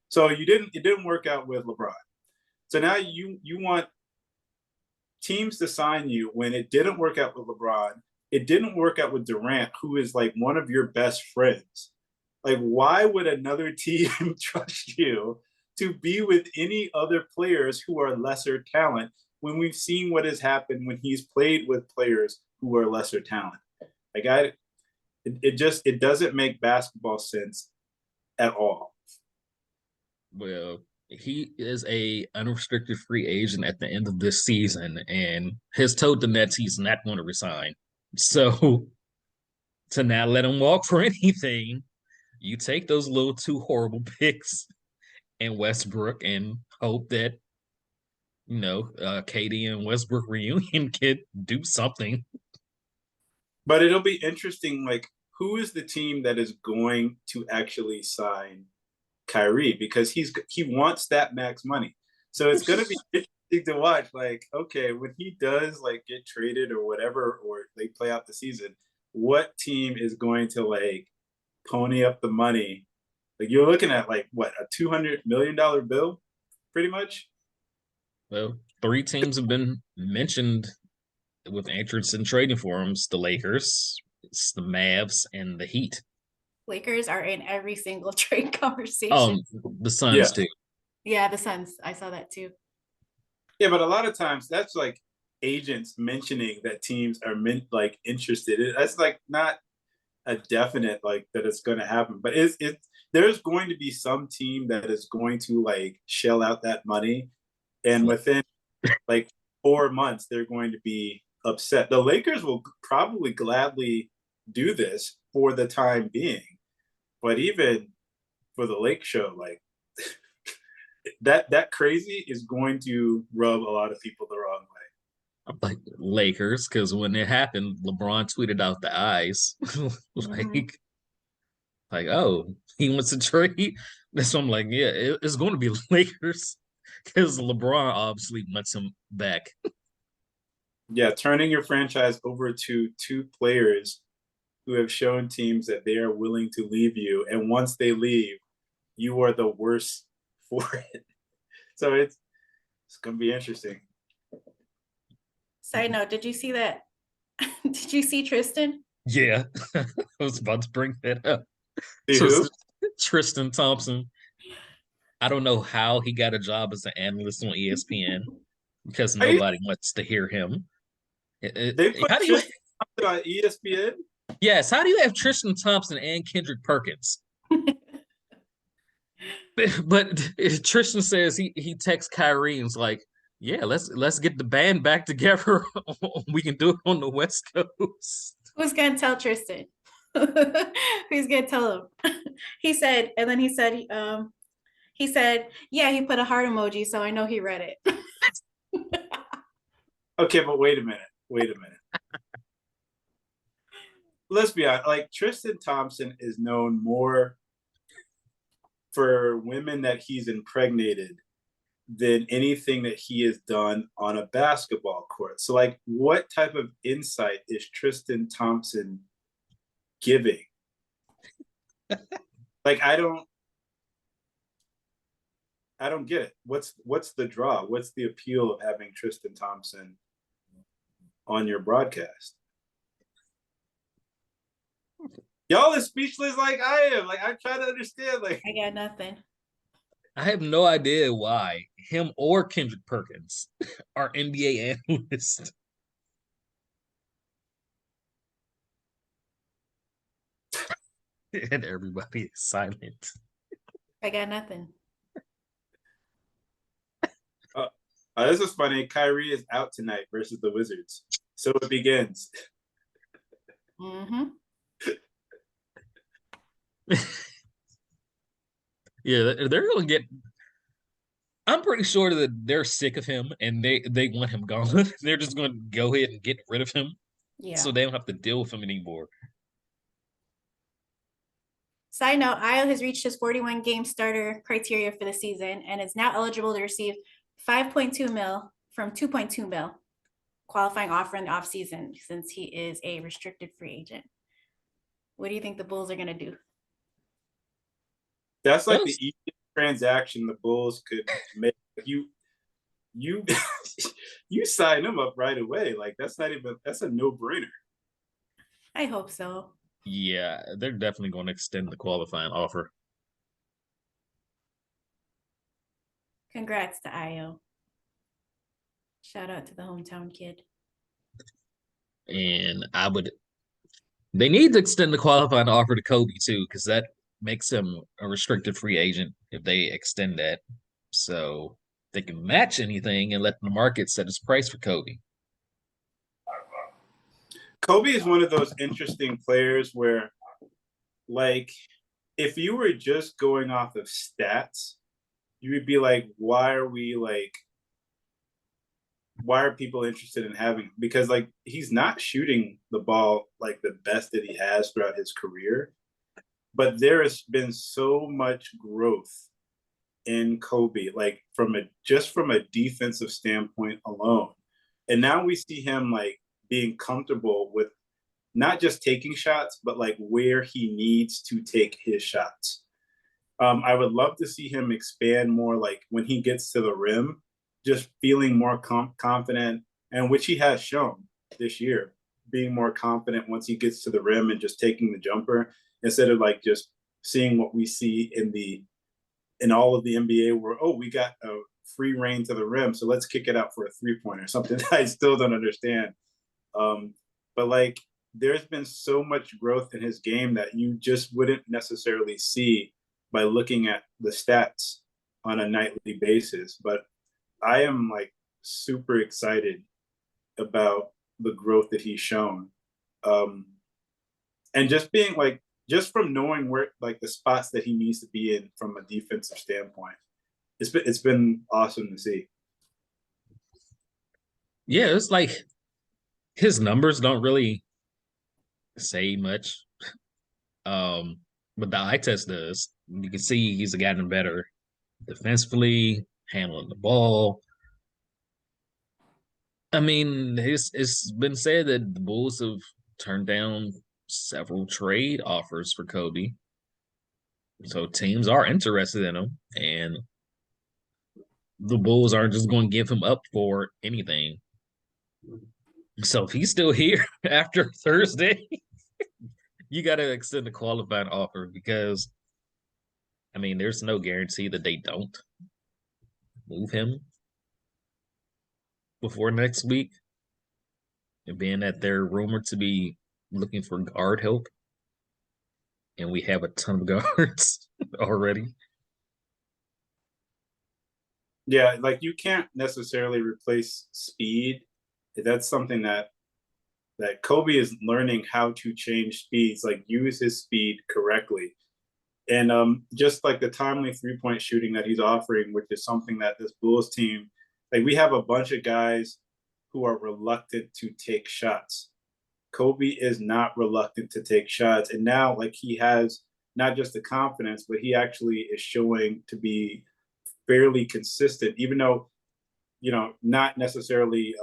So it didn't work out with LeBron. So now you want teams to sign you when it didn't work out with LeBron. It didn't work out with Durant, who is like one of your best friends. Like, why would another team trust you to be with any other players who are lesser talent when we've seen what has happened when he's played with players who are lesser talent? Like, it doesn't make basketball sense at all. Well, he is a unrestricted free agent at the end of this season, and has told the Nets he's not going to resign. So to not let him walk for anything, you take those little two horrible picks in Westbrook and hope that KD and Westbrook reunion could do something. But it'll be interesting, like, who is the team that is going to actually sign Kyrie? Because he wants that max money. So it's going to be interesting to watch, like, okay, when he does like get traded or whatever, or they play out the season, what team is going to like pony up the money? Like, you're looking at like what, a $200 million bill, pretty much. Well, 3 teams have been mentioned with interest in trading for him. It's the Lakers, it's the Mavs, and the Heat. Lakers are in every single trade conversation. The Suns too. Yeah, the Suns. I saw that too. Yeah, but a lot of times that's like agents mentioning that teams are like interested. That's like not a definite like that it's going to happen. But there's going to be some team that is going to like shell out that money, and within like 4 months they're going to be upset. The Lakers will probably gladly do this for the time being, but even for the Lake Show, like that crazy is going to rub a lot of people the wrong way. Like Lakers, because when it happened, LeBron tweeted out the eyes, like, oh, he wants to trade. So I'm like, yeah, it's going to be Lakers, because LeBron obviously wants him back. Yeah, turning your franchise over to 2 players who have shown teams that they are willing to leave you, and once they leave, you are the worst for it. So it's going to be interesting. Side note, did you see that? Did you see Tristan? Yeah, I was about to bring that up. Tristan Thompson. I don't know how he got a job as an analyst on ESPN, because nobody wants to hear him. They put Tristan Thompson on ESPN? Yes. How do you have Tristan Thompson and Kendrick Perkins? But Tristan says he texts Kyrie and's like, yeah, let's get the band back together. We can do it on the West Coast. Who's gonna tell Tristan? Who's gonna tell him? He said, yeah, he put a heart emoji, so I know he read it. Okay, but wait a minute. Let's be honest. Like, Tristan Thompson is known more for women that he's impregnated than anything that he has done on a basketball court. So, like, what type of insight is Tristan Thompson giving? Like, I don't get it. What's the draw? What's the appeal of having Tristan Thompson on your broadcast? Y'all are speechless like I am. Like, I'm trying to understand. Like, I got nothing. I have no idea why him or Kendrick Perkins are NBA analysts. And everybody is silent. I got nothing. This is funny. Kyrie is out tonight versus the Wizards. So it begins. Mm-hmm. Yeah, they're gonna get. I'm pretty sure that they're sick of him and they want him gone. They're just going to go ahead and get rid of him, Yeah. so they don't have to deal with him anymore. Side note, Ayo has reached his 41 game starter criteria for the season and is now eligible to receive 5.2 mil from 2.2 mil qualifying offer in the offseason since he is a restricted free agent. What do you think the Bulls are going to do? That's like the easiest transaction the Bulls could make. You you sign him up right away. Like that's a no-brainer. I hope so. Yeah, they're definitely going to extend the qualifying offer. Congrats to Ayo. Shout out to the hometown kid. And they need to extend the qualifying offer to Kobe too, because that makes him a restricted free agent if they extend that. So they can match anything and let the market set its price for Kobe. Kobe is one of those interesting players where, like, if you were just going off of stats, you would be like, why are people interested in having him? Because like he's not shooting the ball like the best that he has throughout his career, but there has been so much growth in Kobe, like from a defensive standpoint alone. And now we see him like being comfortable with not just taking shots, but like where he needs to take his shots. I would love to see him expand more, like when he gets to the rim, just feeling more confident, and which he has shown this year, being more confident once he gets to the rim and just taking the jumper instead of like just seeing what we see in all of the NBA where, oh, we got a free reign to the rim, so let's kick it out for a three-pointer, something that I still don't understand. But like there's been so much growth in his game that you just wouldn't necessarily see by looking at the stats on a nightly basis. But I am like super excited about the growth that he's shown. And just being like, just from knowing where like the spots that he needs to be in from a defensive standpoint, it's been awesome to see. Yeah, it's like his numbers don't really say much. But the eye test does. You can see he's gotten better defensively, handling the ball. I mean, it's been said that the Bulls have turned down several trade offers for Kobe. So teams are interested in him, and the Bulls aren't just going to give him up for anything. So if he's still here after Thursday, you got to extend the qualifying offer because, I mean, there's no guarantee that they don't move him before next week. And being that they're rumored to be looking for guard help, and we have a ton of guards already. Yeah, like you can't necessarily replace speed. That's something that Kobe is learning how to change speeds, like use his speed correctly. And just like the timely three-point shooting that he's offering, which is something that this Bulls team, like we have a bunch of guys who are reluctant to take shots. Kobe is not reluctant to take shots. And now like he has not just the confidence, but he actually is showing to be fairly consistent, even though, you know, not necessarily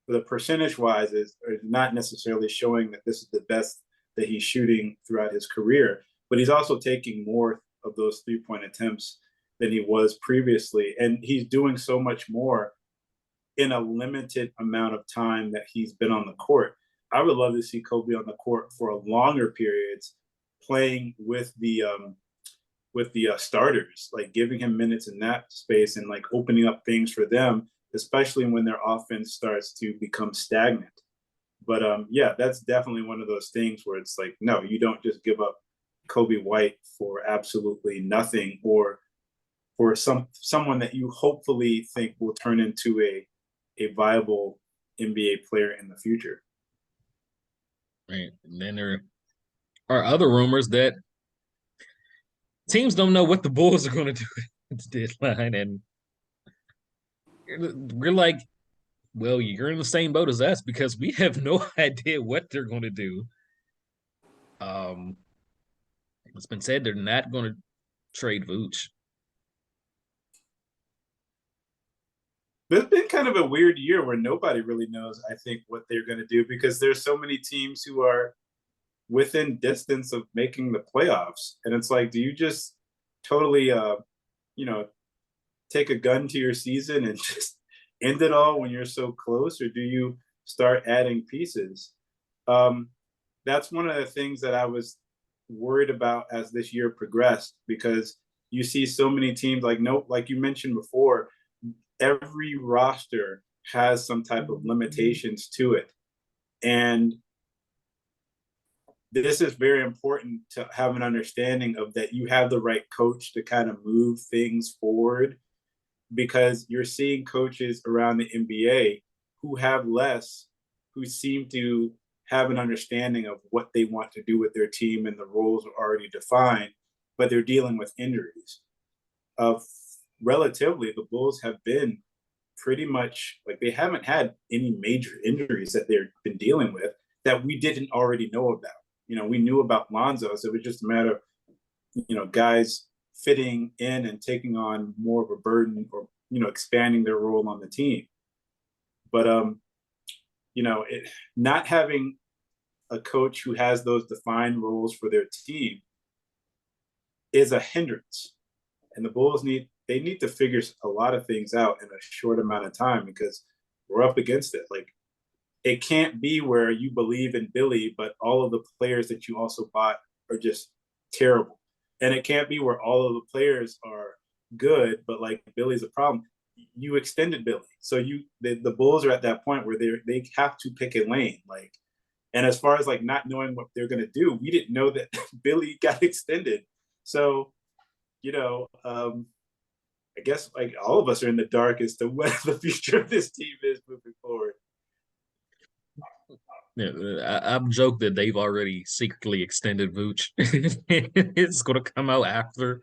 the percentage wise is not necessarily showing that this is the best that he's shooting throughout his career, but he's also taking more of those three-point attempts than he was previously. And he's doing so much more in a limited amount of time that he's been on the court. I would love to see Kobe on the court for longer periods, playing with the starters, like giving him minutes in that space and like opening up things for them, especially when their offense starts to become stagnant. But yeah, that's definitely one of those things where it's like, no, you don't just give up Kobe White for absolutely nothing, or for someone that you hopefully think will turn into a viable NBA player in the future. Right. And then there are other rumors that teams don't know what the Bulls are going to do at the deadline. And we're like, well, you're in the same boat as us because we have no idea what they're going to do. It's been said they're not going to trade Vooch. It's been kind of a weird year where nobody really knows, I think, what they're going to do because there's so many teams who are within distance of making the playoffs. And it's like, do you just totally, take a gun to your season and just end it all when you're so close? Or do you start adding pieces? That's one of the things that I was worried about as this year progressed, because you see so many teams like you mentioned before, every roster has some type of limitations to it. And this is very important to have an understanding of that you have the right coach to kind of move things forward, because you're seeing coaches around the NBA who have less, who seem to have an understanding of what they want to do with their team and the roles are already defined, but they're dealing with injuries. Relatively, the Bulls have been pretty much like they haven't had any major injuries that they've been dealing with that we didn't already know about. We knew about Lonzo, so it was just a matter of, guys fitting in and taking on more of a burden or, expanding their role on the team. But, not having a coach who has those defined roles for their team is a hindrance. And the Bulls need to figure a lot of things out in a short amount of time, because we're up against it. Like, it can't be where you believe in Billy, but all of the players that you also bought are just terrible. And it can't be where all of the players are good, but like Billy's a problem. You extended Billy. So the Bulls are at that point where they have to pick a lane. And as far as like not knowing what they're going to do, we didn't know that Billy got extended. So, I guess like all of us are in the dark as to what the future of this team is moving forward. Yeah, I've joked that they've already secretly extended Vooch. It's going to come out after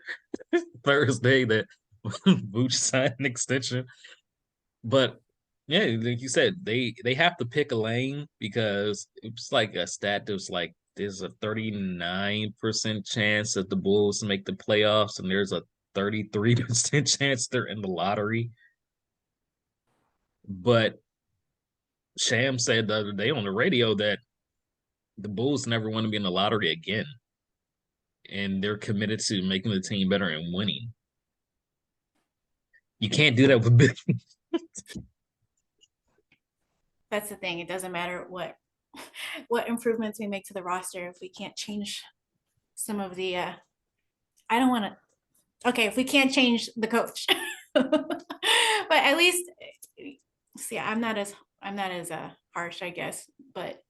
Thursday that Vooch signed an extension. But yeah, like you said, they have to pick a lane, because it's like a stat that's like there's a 39% chance that the Bulls make the playoffs, and there's a 33% chance they're in the lottery. But Sham said the other day on the radio that the Bulls never want to be in the lottery again. And they're committed to making the team better and winning. You can't do that with Billy. That's the thing. It doesn't matter what improvements we make to the roster if we can't change some of the if we can't change the coach. But at least see, I'm not as harsh, I guess, but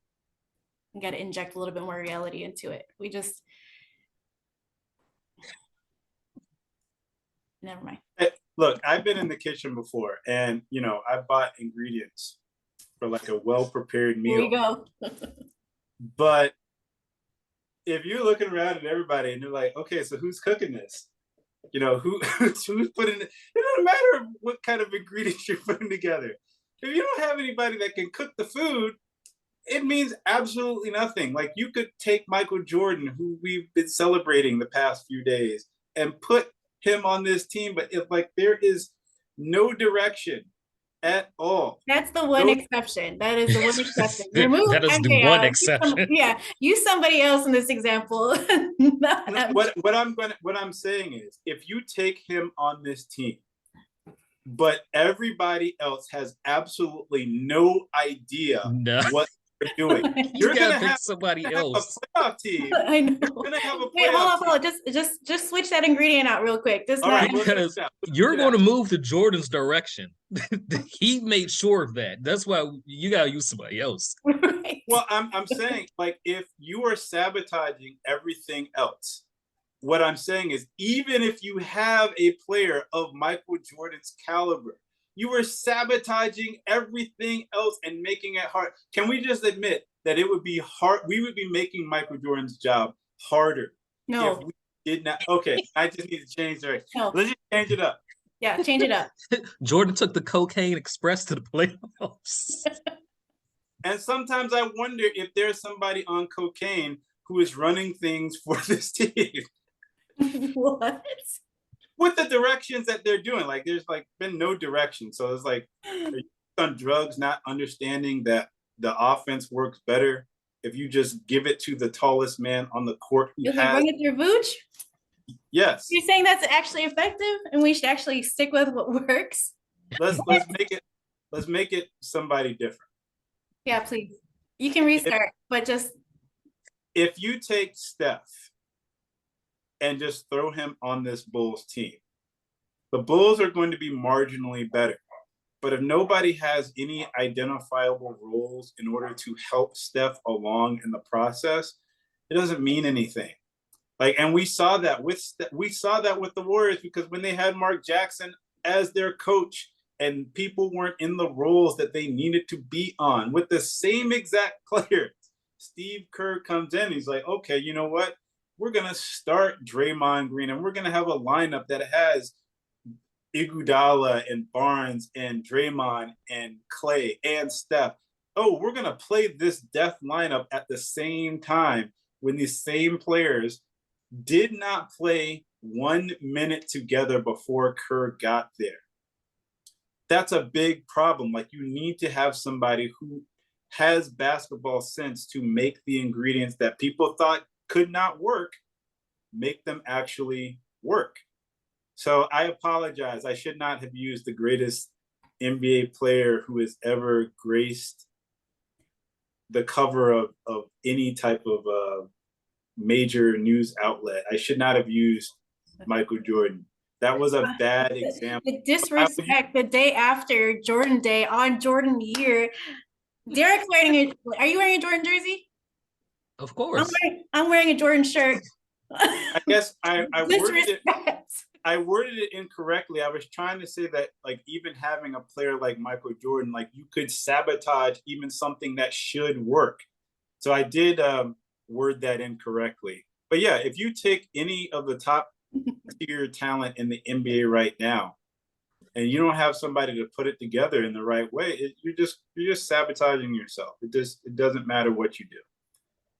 we got to inject a little bit more reality into it. We just never mind. Look, I've been in the kitchen before, and I bought ingredients for like a well-prepared meal. Here we go. But if you're looking around at everybody and you're like, okay, so who's cooking this? Who's putting it? It doesn't matter what kind of ingredients you're putting together. If you don't have anybody that can cook the food, it means absolutely nothing. Like, you could take Michael Jordan, who we've been celebrating the past few days, and put him on this team, but if like there is no direction at all. That's the one exception. That is the one exception. That is the one exception. Use somebody else in this example. What I'm saying is, if you take him on this team, but everybody else has absolutely no idea what they're doing, you're gonna have somebody else. A playoff team. I know. You're gonna have a Wait, hold on. team. Just switch that ingredient out real quick. Because you're going to move to Jordan's direction. He made sure of that. That's why you gotta use somebody else. Right. Well, I'm saying, like, if you are sabotaging everything else, what I'm saying is, even if you have a player of Michael Jordan's caliber, you are sabotaging everything else and making it hard. Can we just admit that it would be hard? We would be making Michael Jordan's job harder. No. If we did not. Okay, I just need to change direction. No. Let's just change it up. Yeah, change it up. Jordan took the cocaine express to the playoffs. And sometimes I wonder if there's somebody on cocaine who is running things for this team. What? With the directions that they're doing. Like there's like been no direction. So it's like are you on drugs, not understanding that the offense works better if you just give it to the tallest man on the court who Is it has run it through Vooch? yes. You're saying that's actually effective and we should actually stick with what works? Let's make it somebody different. Yeah, please. You can restart, but just If you take Steph and just throw him on this Bulls team, the Bulls are going to be marginally better. But if nobody has any identifiable roles in order to help Steph along in the process, it doesn't mean anything. Like, and we saw that with the Warriors because when they had Mark Jackson as their coach and people weren't in the roles that they needed to be on with the same exact players, Steve Kerr comes in. He's like, okay, you know what? We're going to start Draymond Green and we're going to have a lineup that has Iguodala and Barnes and Draymond and Clay and Steph. Oh, we're going to play this death lineup at the same time when these same players did not play 1 minute together before Kerr got there. That's a big problem. Like you need to have somebody who has basketball sense to make the ingredients that people thought could not work, make them actually work. So I apologize. I should not have used the greatest NBA player who has ever graced the cover of any type of major news outlet. I should not have used Michael Jordan. That was a bad example. The disrespect the day after Jordan Day on Jordan year. Derek's are you wearing a Jordan jersey? Of course. I'm wearing a Jordan shirt. I guess I worded it incorrectly. I was trying to say that like even having a player like Michael Jordan, like you could sabotage even something that should work. So I did word that incorrectly. But yeah, if you take any of the top tier talent in the NBA right now, and you don't have somebody to put it together in the right way, you're just sabotaging yourself. It doesn't matter what you do.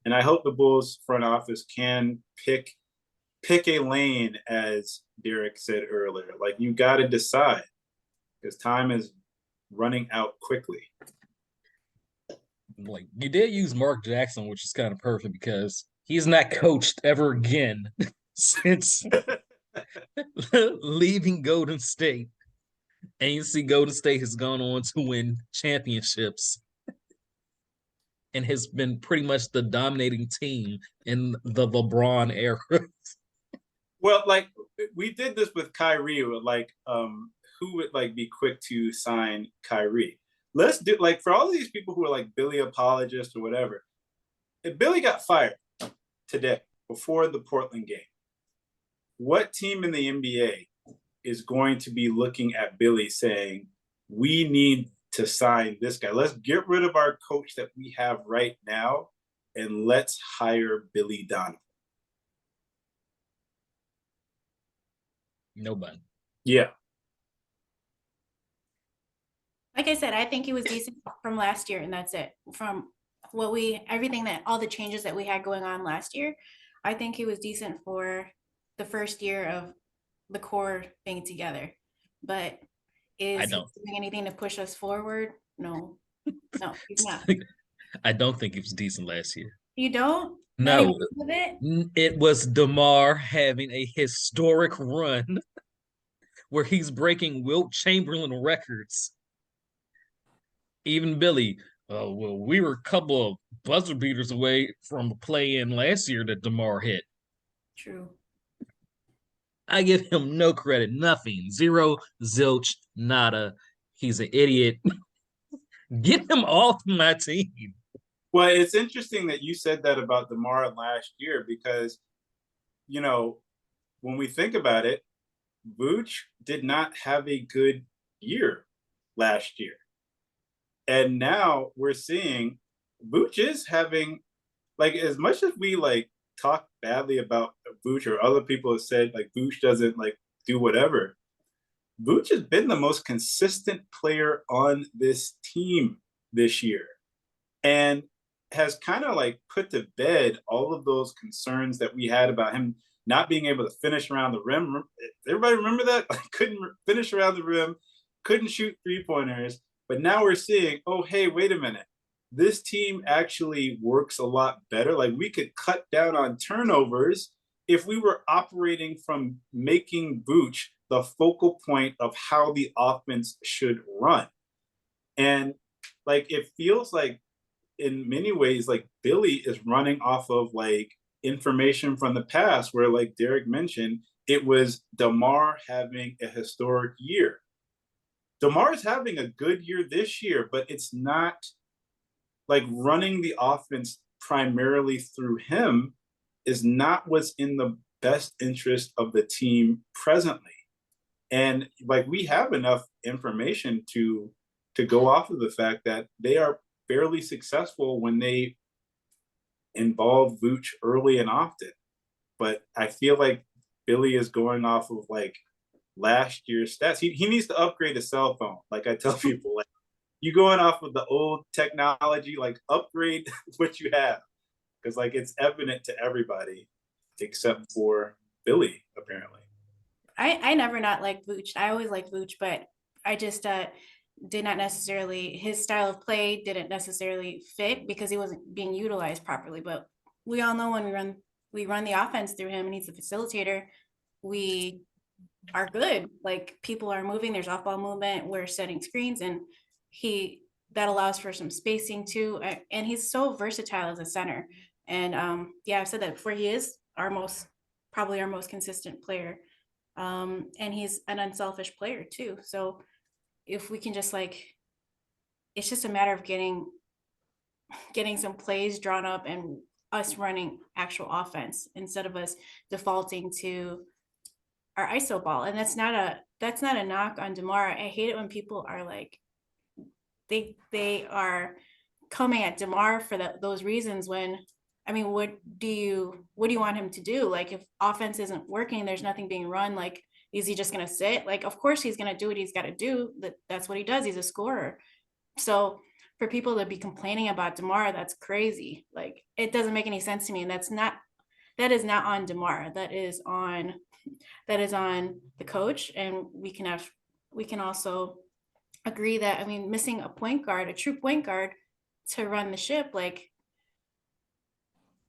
And I hope the Bulls front office can pick a lane, as Derek said earlier. Like you got to decide because time is running out quickly. Like you did use Mark Jackson, which is kind of perfect because he's not coached ever again since leaving Golden State. And you see Golden State has gone on to win championships and has been pretty much the dominating team in the LeBron era. Well, like we did this with Kyrie, like who would like be quick to sign Kyrie? Let's do like for all of these people who are like Billy apologists or whatever. If Billy got fired today before the Portland game, what team in the NBA is going to be looking at Billy saying, we need to sign this guy? Let's get rid of our coach that we have right now and let's hire Billy Donovan. Nobody. Yeah. Like I said, I think he was decent from last year, and that's it. From all the changes that we had going on last year, I think he was decent for the first year of the core being together. But is he doing anything to push us forward? No, he's not. I don't think he was decent last year. You don't? No. It was DeMar having a historic run where he's breaking Wilt Chamberlain records. Even Billy, well, we were a couple of buzzer beaters away from a play-in last year that DeMar hit. True. I give him no credit, nothing, zero, zilch, nada. He's an idiot. Get him off my team. Well, it's interesting that you said that about DeMar last year because, you know, when we think about it, Vooch did not have a good year last year. And now we're seeing Vooch is having, like, as much as we, like, talk badly about Vooch or other people have said, like, Vooch doesn't, like, do whatever, Vooch has been the most consistent player on this team this year. And has kind of like put to bed all of those concerns that we had about him not being able to finish around the rim. Everybody remember that? Like, couldn't finish around the rim, couldn't shoot 3-pointers. But now we're seeing, oh, hey, wait a minute. This team actually works a lot better. Like, we could cut down on turnovers if we were operating from making Vooch the focal point of how the offense should run. And like, it feels like in many ways, like Billy is running off of like information from the past where, like Derek mentioned, it was DeMar having a historic year. DeMar is having a good year this year, but it's not like running the offense primarily through him is not what's in the best interest of the team presently. And like, we have enough information to go off of the fact that they are fairly successful when they involve Vooch early and often. But I feel like Billy is going off of like last year's stats. He needs to upgrade his cell phone. Like I tell people, like, you going off of the old technology, like upgrade what you have. Because like, it's evident to everybody except for Billy, apparently. I never not liked Vooch. I always liked Vooch, but I just did not necessarily, his style of play didn't necessarily fit because he wasn't being utilized properly. But we all know when we run the offense through him and he's a facilitator, we are good. Like, people are moving, there's off ball movement, we're setting screens, and that allows for some spacing too. And he's so versatile as a center. And yeah, I've said that before, he is probably our most consistent player. And he's an unselfish player too. So if we can just like, it's just a matter of getting some plays drawn up and us running actual offense instead of us defaulting to our ISO ball. And that's not a knock on DeMar. I hate it when people are like, they are coming at DeMar for those reasons when, I mean, what do you want him to do? Like, if offense isn't working, there's nothing being run, like, is he just going to sit? Like, of course he's going to do what he's got to do. That's what he does. He's a scorer. So for people to be complaining about DeMar, that's crazy. Like, it doesn't make any sense to me. And that is not on DeMar. That is on the coach. And we can also agree that, I mean, missing a point guard, a true point guard to run the ship, like,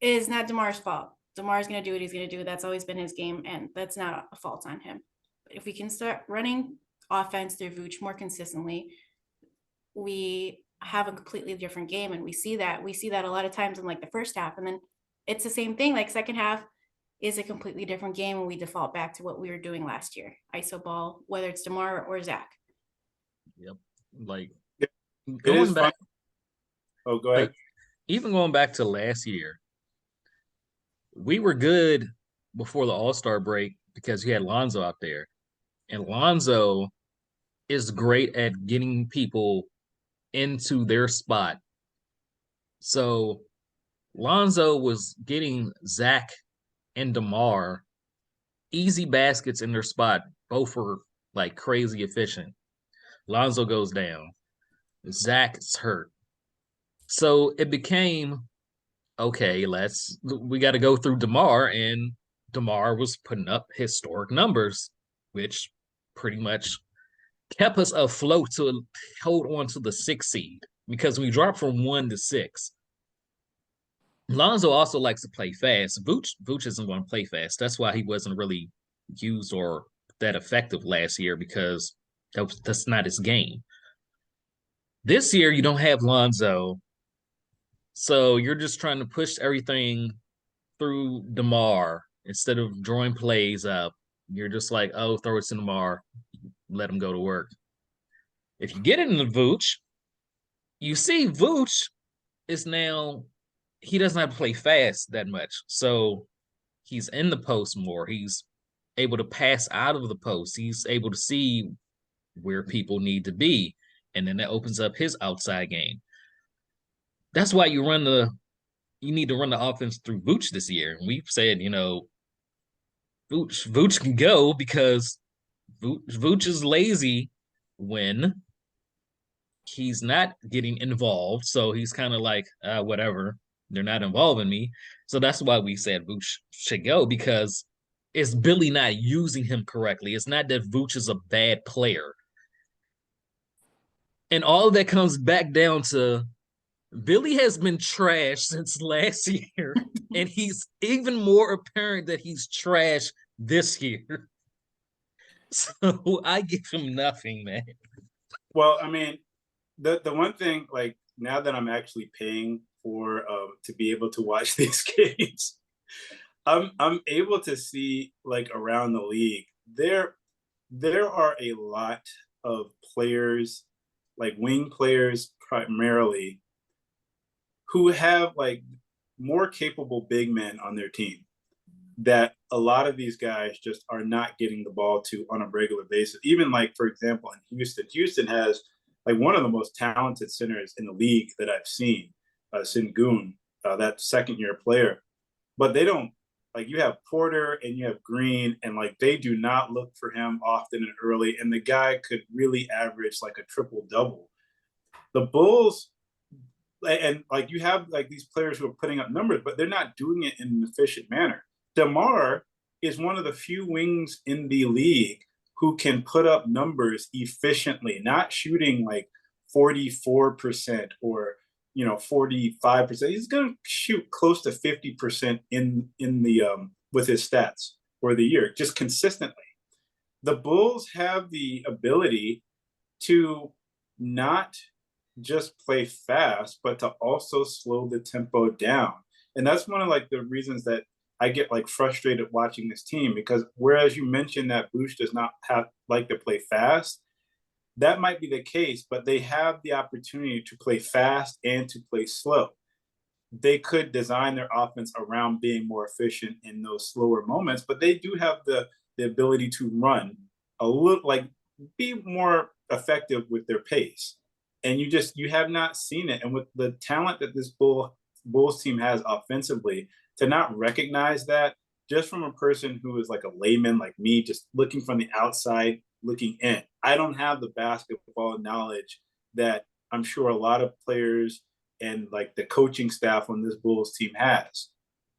is not DeMar's fault. DeMar's going to do what he's going to do. That's always been his game, and that's not a fault on him. But if we can start running offense through Vooch more consistently, we have a completely different game. And we see that a lot of times in like the first half, and then it's the same thing. Like, second half is a completely different game when we default back to what we were doing last year. ISO ball, whether it's DeMar or Zach. Yep. Like, going back. Oh, go ahead. Like, even going back to last year, we were good before the All-Star break because you had Lonzo out there. And Lonzo is great at getting people into their spot. So Lonzo was getting Zach and DeMar easy baskets in their spot. Both were like crazy efficient. Lonzo goes down. Zach's hurt. So it became, okay, we got to go through DeMar, and DeMar was putting up historic numbers, which pretty much kept us afloat to hold on to the 6th seed because we dropped from 1 to 6. Lonzo also likes to play fast. Vooch isn't going to play fast. That's why he wasn't really used or that effective last year, because that's not his game. This year, you don't have Lonzo. So you're just trying to push everything through DeMar instead of drawing plays up. You're just like, oh, throw it to DeMar, let him go to work. If you get it into Vooch, you see Vooch is now, he doesn't have to play fast that much. So he's in the post more. He's able to pass out of the post. He's able to see where people need to be. And then that opens up his outside game. That's why you need to run the offense through Vooch this year. And we've said, Vooch can go because Vooch is lazy when he's not getting involved. So he's kind of like, whatever. They're not involving me. So that's why we said Vooch should go, because it's Billy not using him correctly. It's not that Vooch is a bad player. And all of that comes back down to Billy has been trash since last year, and he's even more apparent that he's trash this year. So I give him nothing, man. Well, I mean, the one thing, like, now that I'm actually paying for to be able to watch these games, I'm able to see, like, around the league, there are a lot of players, like wing players primarily, who have like more capable big men on their team that a lot of these guys just are not getting the ball to on a regular basis. Even, like, for example, in Houston has like one of the most talented centers in the league that I've seen, Sengun, that second year player. But they don't, like, you have Porter and you have Green, and like they do not look for him often and early. And the guy could really average like a triple double. The Bulls, and like you have like these players who are putting up numbers, but they're not doing it in an efficient manner. DeMar is one of the few wings in the league who can put up numbers efficiently, not shooting like 44% or 45%. He's going to shoot close to 50% in the with his stats for the year, just consistently. The Bulls have the ability to not just play fast, but to also slow the tempo down. And that's one of like the reasons that I get like frustrated watching this team, because whereas you mentioned that Vooch does not like to play fast, that might be the case, but they have the opportunity to play fast and to play slow. They could design their offense around being more efficient in those slower moments, but they do have the ability to run a little, like, be more effective with their pace. And you have not seen it. And with the talent that this Bulls team has offensively, to not recognize that, just from a person who is like a layman like me, just looking from the outside, looking in. I don't have the basketball knowledge that I'm sure a lot of players and like the coaching staff on this Bulls team has.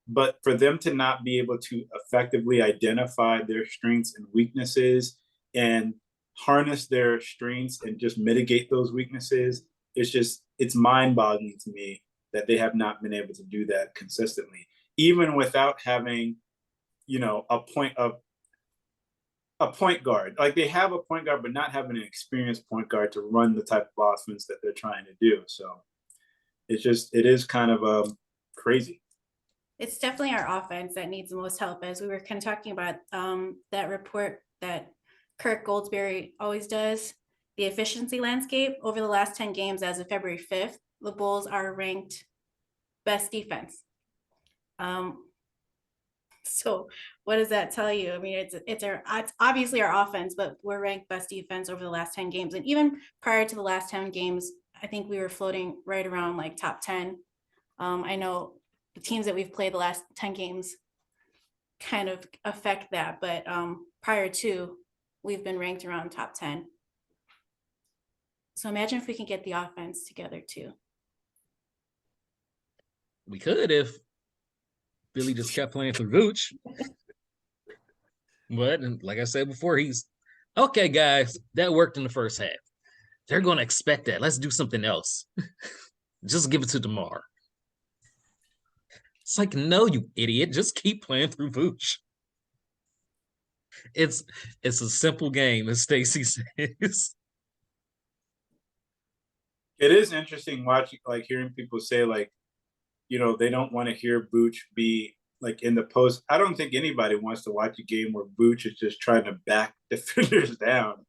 But for them to not be able to effectively identify their strengths and weaknesses and harness their strengths and just mitigate those weaknesses, it's mind-boggling to me that they have not been able to do that consistently, even without having, a point guard. Like, they have a point guard, but not having an experienced point guard to run the type of offense that they're trying to do. So it is kind of crazy. It's definitely our offense that needs the most help, as we were kind of talking about that report that Kirk Goldsberry always does, the efficiency landscape. Over the last 10 games as of February 5th, the Bulls are ranked best defense. So what does that tell you? I mean, it's obviously our offense, but we're ranked best defense over the last 10 games. And even prior to the last 10 games, I think we were floating right around like top 10. I know the teams that we've played the last 10 games kind of affect that, but prior to, we've been ranked around top 10. So imagine if we can get the offense together too. We could if Billy just kept playing for Vooch. But like I said before, he's okay, guys. That worked in the first half. They're going to expect that. Let's do something else. Just give it to DeMar. It's like, no, you idiot. Just keep playing through Vooch. It's a simple game, as Stacey says. It is interesting watching, like, hearing people say, like, they don't want to hear Vooch be like in the post. I don't think anybody wants to watch a game where Vooch is just trying to back defenders down.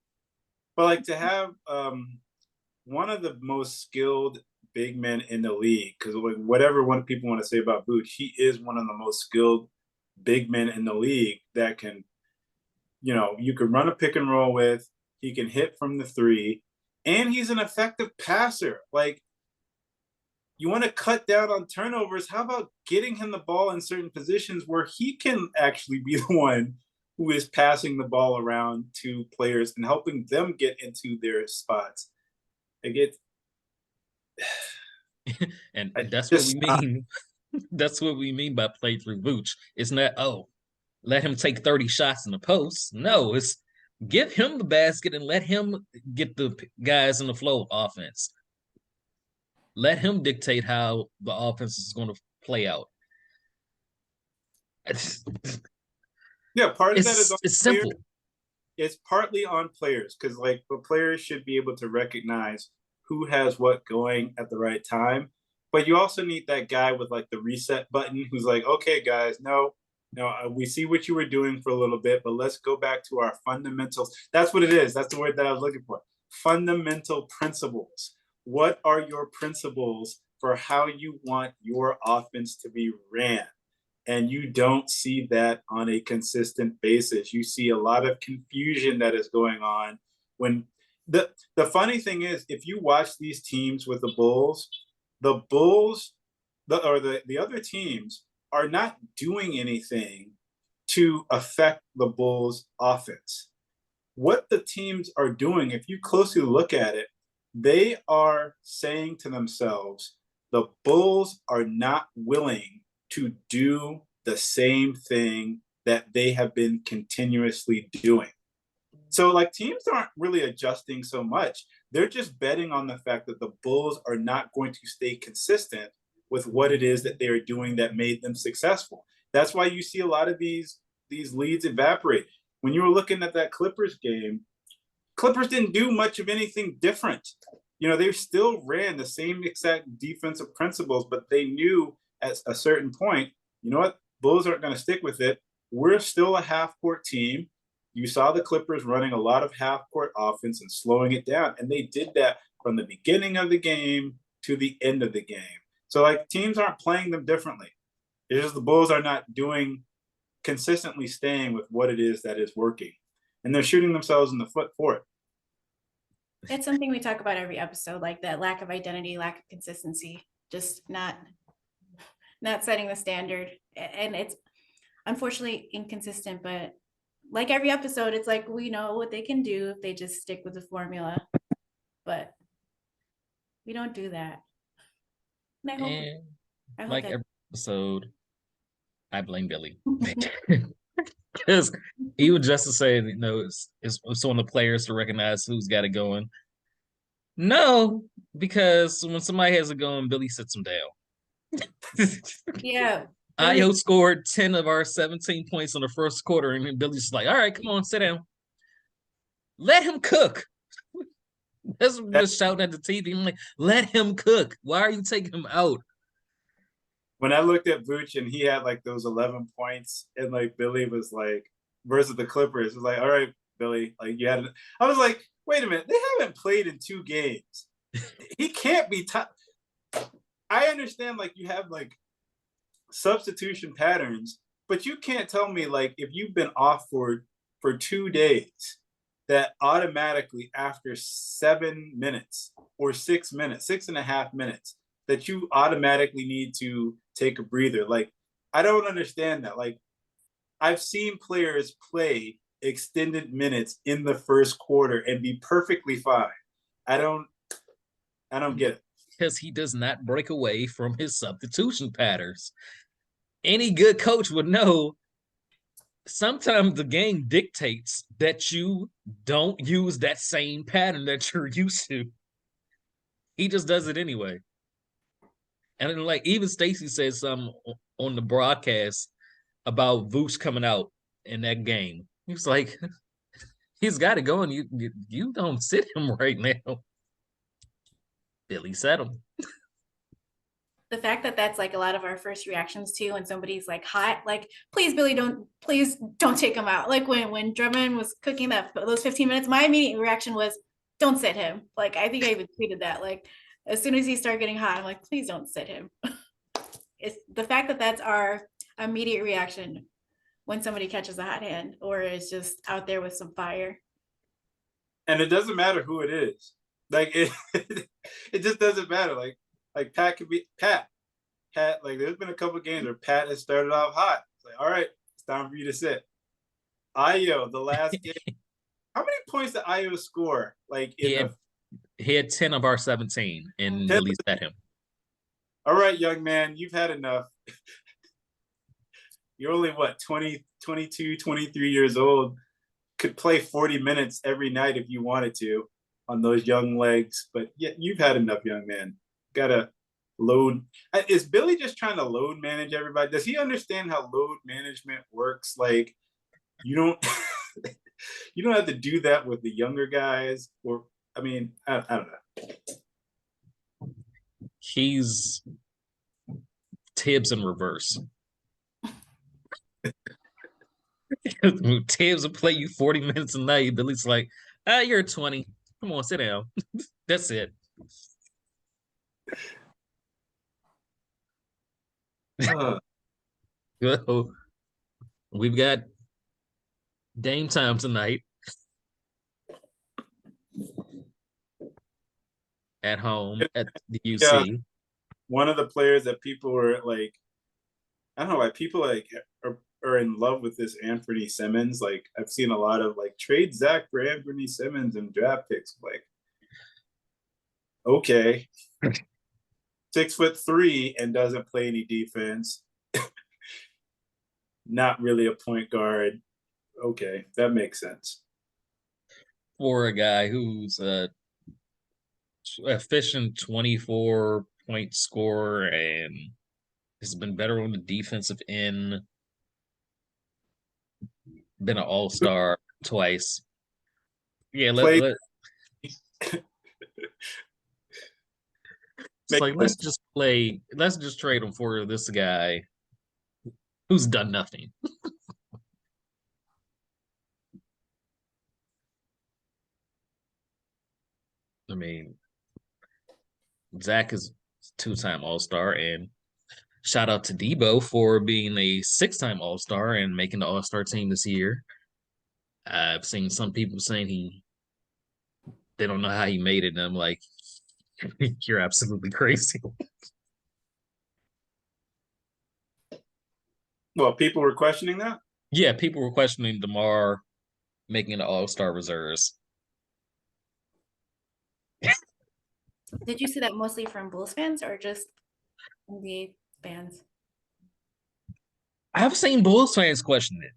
But like, to have one of the most skilled big men in the league, because like whatever people want to say about Vooch, he is one of the most skilled big men in the league that can, you can run a pick and roll with. He can hit from the three, and he's an effective passer. Like, you want to cut down on turnovers? How about getting him the ball in certain positions where he can actually be the one who is passing the ball around to players and helping them get into their spots? Like, And I that's what just we mean. That's what we mean by play through Vooch. It's not, oh, let him take 30 shots in the post. No, it's give him the basket and let him get the guys in the flow of offense. Let him dictate how the offense is going to play out. yeah, part of that is on It's players. simple. It's partly on players because like the players should be able to recognize who has what going at the right time. But you also need that guy with like the reset button who's like, okay, guys, no, we see what you were doing for a little bit, but let's go back to our fundamentals. That's what it is. That's the word that I was looking for. Fundamental principles. What are your principles for how you want your offense to be ran? And you don't see that on a consistent basis. You see a lot of confusion that is going on when the funny thing is, if you watch these teams with the Bulls, the other teams are not doing anything to affect the Bulls offense. What the teams are doing, if you closely look at it, they are saying to themselves, the Bulls are not willing to do the same thing that they have been continuously doing. So like teams aren't really adjusting so much. They're just betting on the fact that the Bulls are not going to stay consistent with what it is that they are doing that made them successful. That's why you see a lot of these leads evaporate. When you were looking at that Clippers game, Clippers didn't do much of anything different. They still ran the same exact defensive principles, but they knew at a certain point, you know what? Bulls aren't going to stick with it. We're still a half-court team. You saw the Clippers running a lot of half-court offense and slowing it down, and they did that from the beginning of the game to the end of the game. So, like, teams aren't playing them differently. It's just the Bulls are not consistently staying with what it is that is working, and they're shooting themselves in the foot for it. It's something we talk about every episode, like that lack of identity, lack of consistency, just not setting the standard. And it's unfortunately inconsistent, but like every episode, it's like, we know what they can do if they just stick with the formula, but we don't do that. And like every episode, I blame Billy. Because he would just say, it's on the players to recognize who's got it going. No, because when somebody has it going, Billy sits them down. Yeah. Ayo scored 10 of our 17 points in the first quarter, and then Billy's like, all right, come on, sit down. Let him cook. That's just shouting at the TV. I'm like, let him cook. Why are you taking him out? When I looked at Vooch and he had like those 11 points, and like Billy was like, versus the Clippers, it was like, all right, Billy, like you had it. I was like, wait a minute, they haven't played in 2 games. He can't be I understand like you have like substitution patterns, but you can't tell me like if you've been off for 2 days that automatically after 7 minutes or 6 minutes, 6.5 minutes, that you automatically need to take a breather. Like, I don't understand that. Like, I've seen players play extended minutes in the first quarter and be perfectly fine. I don't get it. Because he does not break away from his substitution patterns. Any good coach would know sometimes the game dictates that you don't use that same pattern that you're used to. He just does it anyway. And then, like, even Stacey said something on the broadcast about Vooch coming out in that game. He was like, he's got it going. You don't sit him right now. Billy said him. The fact that that's like a lot of our first reactions too, when somebody's like hot, like, please, Billy, please don't take him out. Like when Drummond was cooking those 15 minutes, my immediate reaction was, don't sit him. Like, I think I even tweeted that. Like, as soon as he started getting hot, I'm like, please don't sit him. It's the fact that that's our immediate reaction when somebody catches a hot hand or is just out there with some fire. And it doesn't matter who it is. Like it just doesn't matter. Like Pat could be Pat. Like there's been a couple of games where Pat has started off hot. It's like, all right, it's time for you to sit. Ayo, the last game. How many points did Ayo score? Like He had 10 of our 17, and 10 Billy set him. All right, young man, you've had enough. You're only what, 20, 22, 23 years old. Could play 40 minutes every night if you wanted to on those young legs, but yeah, you've had enough, young man. Gotta load. Is Billy just trying to load manage everybody? Does he understand how load management works? Like, you don't you don't have to do that with the younger guys, or I mean, I don't know. He's Tibbs in reverse. Tibbs will play you 40 minutes a night. Billy's like, you're 20. Come on, sit down. That's it. So, we've got Dame time tonight at home at the UC. Yeah, one of the players that people were like, I don't know why people like are in love with this Anthony Simmons. Like, I've seen a lot of like trade Zach for Anthony Simmons and draft picks. Like, okay, 6'3" and doesn't play any defense. Not really a point guard. Okay, that makes sense. For a guy who's a efficient 24-point scorer and has been better on the defensive end, been an all-star twice. Yeah, let's just trade him for this guy who's done nothing. I mean, Zach is two-time All-Star, and shout out to Debo for being a six-time All-Star and making the All-Star team this year. I've seen some people saying they don't know how he made it, and I'm like, you're absolutely crazy. Well, people were questioning that? Yeah, people were questioning DeMar making the All-Star reserves. Did you see that mostly from Bulls fans or just NBA fans? I've seen Bulls fans question it.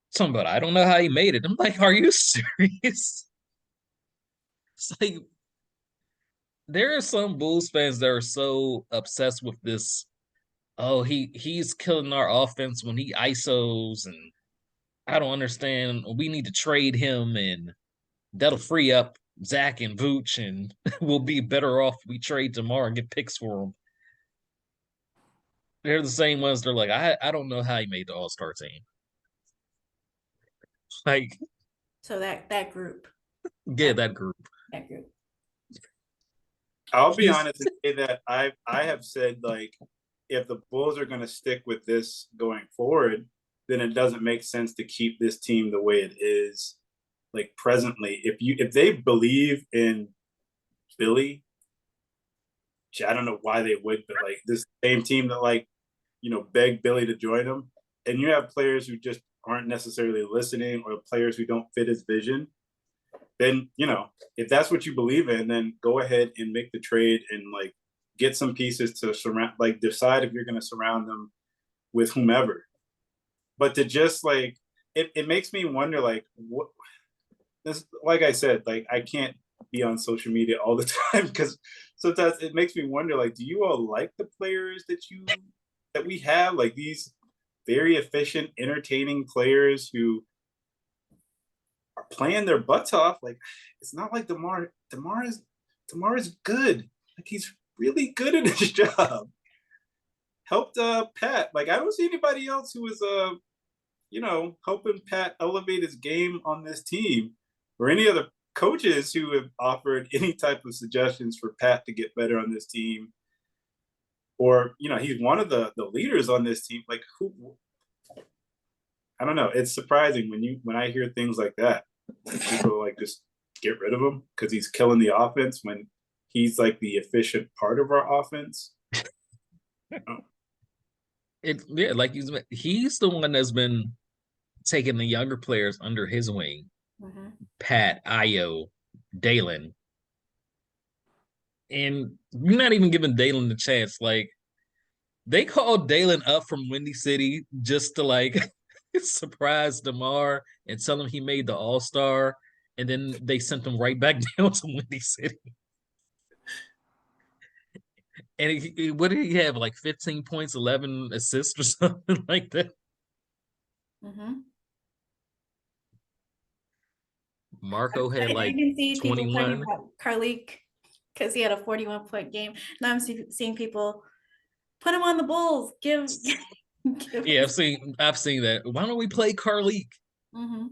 Something about, I don't know how he made it. I'm like, are you serious? It's like, there are some Bulls fans that are so obsessed with this. Oh, he's killing our offense when he ISOs, and I don't understand. We need to trade him, and that'll free up Zach and Vooch, and we'll be better off if we trade tomorrow and get picks for him. They're the same ones. They're like, I don't know how he made the All-Star team. Like, so that group. Yeah, that group. That group. I'll be honest and say that I have said, like, if the Bulls are going to stick with this going forward, then it doesn't make sense to keep this team the way it is, like, presently. If they believe in Billy, I don't know why they would, but like this same team that, like, you know, begged Billy to join them, and you have players who just aren't necessarily listening, or players who don't fit his vision, then, you know, if that's what you believe in, then go ahead and make the trade and, like, get some pieces to surround, like, decide if you're going to surround them with whomever. But to just, like, it makes me wonder, like, what this, like I said, like, I can't be on social media all the time because sometimes it makes me wonder, like, do you all like the players that we have, like these very efficient, entertaining players who are playing their butts off? Like, it's not like DeMar is good. Like, he's really good at his job. Helped Pat. Like, I don't see anybody else who is you know, helping Pat elevate his game on this team, or any other coaches who have offered any type of suggestions for Pat to get better on this team. Or, you know, he's one of the leaders on this team. Like, who? I don't know. It's surprising when I hear things like that. People like, just get rid of him because he's killing the offense when he's like the efficient part of our offense. Yeah, like he's the one that's been taking the younger players under his wing. Mm-hmm. Pat, Ayo, Dalen. And you're not even giving Dalen the chance. Like, they called Dalen up from Windy City just to like surprise DeMar and tell him he made the All-Star. And then they sent him right back down to Windy City. And what did he have? Like 15 points, 11 assists or something like that? Mm-hmm. Marco had I like can see people talking 21. about Carlik because he had a 41-point game. Now I'm seeing people put him on the Bulls. Give Yeah, I've seen that. Why don't we play Carlik? Mm-hmm.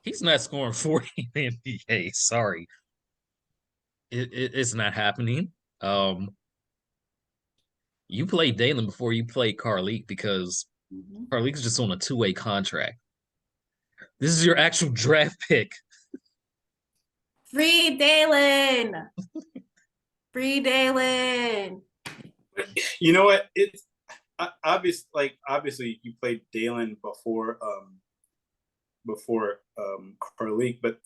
He's not scoring 40 in the NBA. Sorry. It's not happening. You play Dalen before you play Carlik because Mm-hmm. Carlik's just on a two-way contract. This is your actual draft pick. Free Dalen. Free Dalen. You know what? It's obvious. Like obviously, you played Dalen before Carlik, but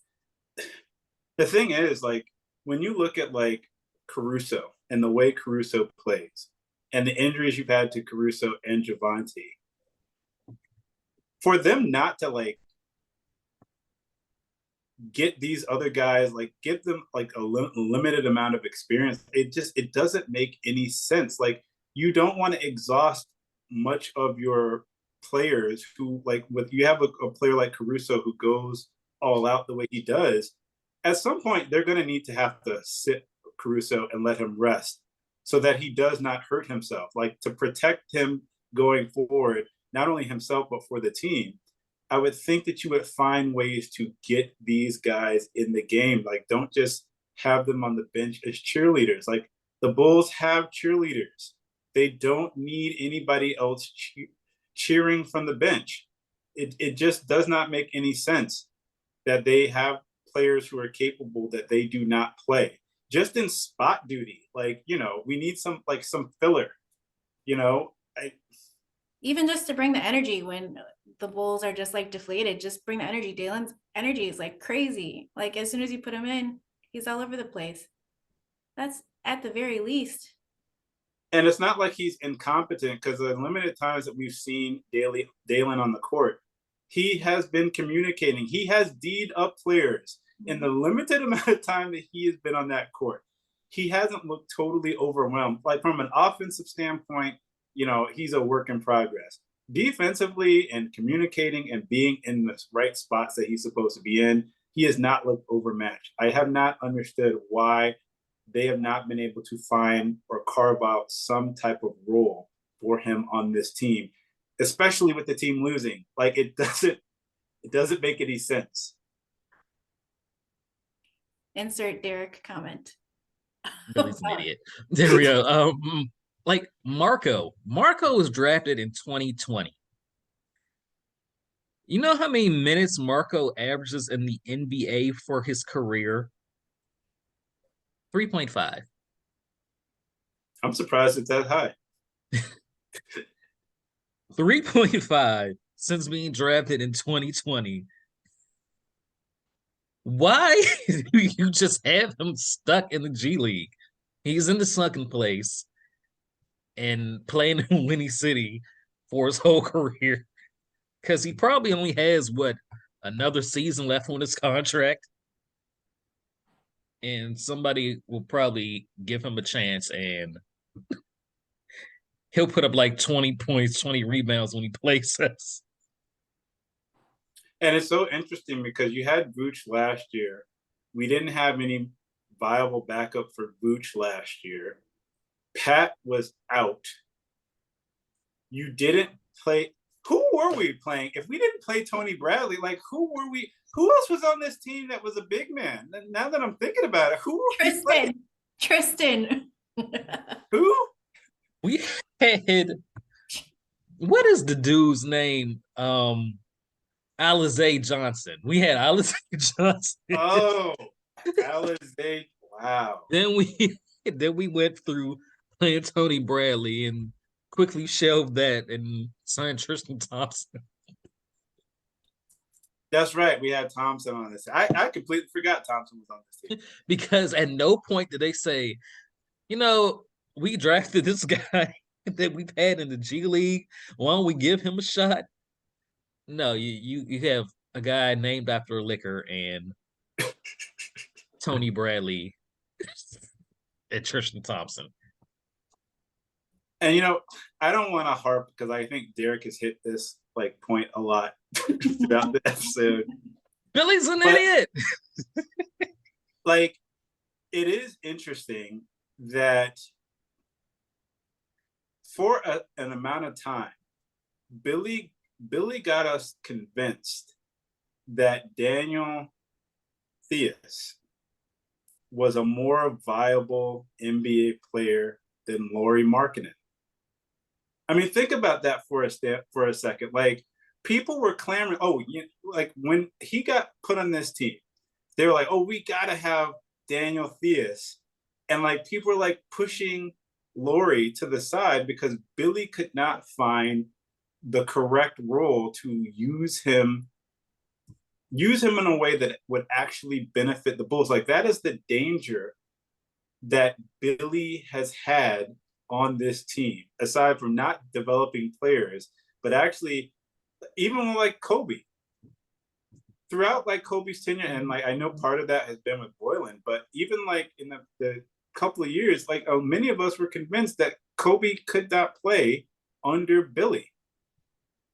the thing is, like when you look at like Caruso and the way Caruso plays, and the injuries you've had to Caruso and Javante, for them not to like get these other guys, like give them like a limited amount of experience, it doesn't make any sense. Like you don't want to exhaust much of your players who like with you have a player like Caruso who goes all out the way he does. At some point they're going to need to have to sit Caruso and let him rest so that he does not hurt himself, like to protect him going forward, not only himself but for the team. I would think that you would find ways to get these guys in the game. Like, don't just have them on the bench as cheerleaders. Like, the Bulls have cheerleaders. They don't need anybody else cheering from the bench. It just does not make any sense that they have players who are capable that they do not play. Just in spot duty, like, you know, we need some filler, you know. Even just to bring the energy when the Bulls are just like deflated, just bring the energy. Dalen's energy is like crazy. Like as soon as you put him in, he's all over the place. That's at the very least. And it's not like he's incompetent because the limited times that we've seen Dalen on the court, he has been communicating. He has D'd up players in the limited amount of time that he has been on that court. He hasn't looked totally overwhelmed. Like from an offensive standpoint, you know, he's a work in progress. Defensively and communicating and being in the right spots that he's supposed to be in, he has not looked overmatched. I have not understood why they have not been able to find or carve out some type of role for him on this team, especially with the team losing. Like it doesn't make any sense. Insert Derek comment. Billy's an idiot. There we go. Like Marco was drafted in 2020. You know how many minutes Marco averages in the NBA for his career? 3.5. I'm surprised it's that high. 3.5 since being drafted in 2020. Why do you just have him stuck in the G League? He's in the second place and playing in Windy City for his whole career because he probably only has another season left on his contract, and somebody will probably give him a chance and he'll put up like 20 points, 20 rebounds when he plays us. And it's so interesting because you had Vooch last year. We didn't have any viable backup for Vooch last year. Pat was out. You didn't play. Who were we playing? If we didn't play Tony Bradley, like who were we? Who else was on this team that was a big man? Now that I'm thinking about it, who were we playing? Tristan. Who? We had, what is the dude's name? Alize Johnson. We had Alize Johnson. Oh, Alize. Wow. Then we went through playing Tony Bradley and quickly shelved that and signed Tristan Thompson. That's right. We had Thompson on this. I completely forgot Thompson was on this team. Because at no point did they say, we drafted this guy that we've had in the G League. Why don't we give him a shot? No, you have a guy named after a liquor and Tony Bradley and Tristan Thompson. And I don't want to harp because I think Derek has hit this point a lot throughout the episode. Billy's an idiot. It is interesting that for an amount of time, Billy got us convinced that Daniel Theus was a more viable NBA player than Lauri Markkanen. I mean, think about that for a second. People were clamoring. When he got put on this team, they were like, "Oh, we gotta have Daniel Theus," and people were pushing Lauri to the side because Billy could not find the correct role to use him in a way that would actually benefit the Bulls. That is the danger that Billy has had on this team, aside from not developing players, but actually even Kobe. Throughout Kobe's tenure, and I know part of that has been with Boylen, but even in the couple of years, many of us were convinced that Kobe could not play under Billy.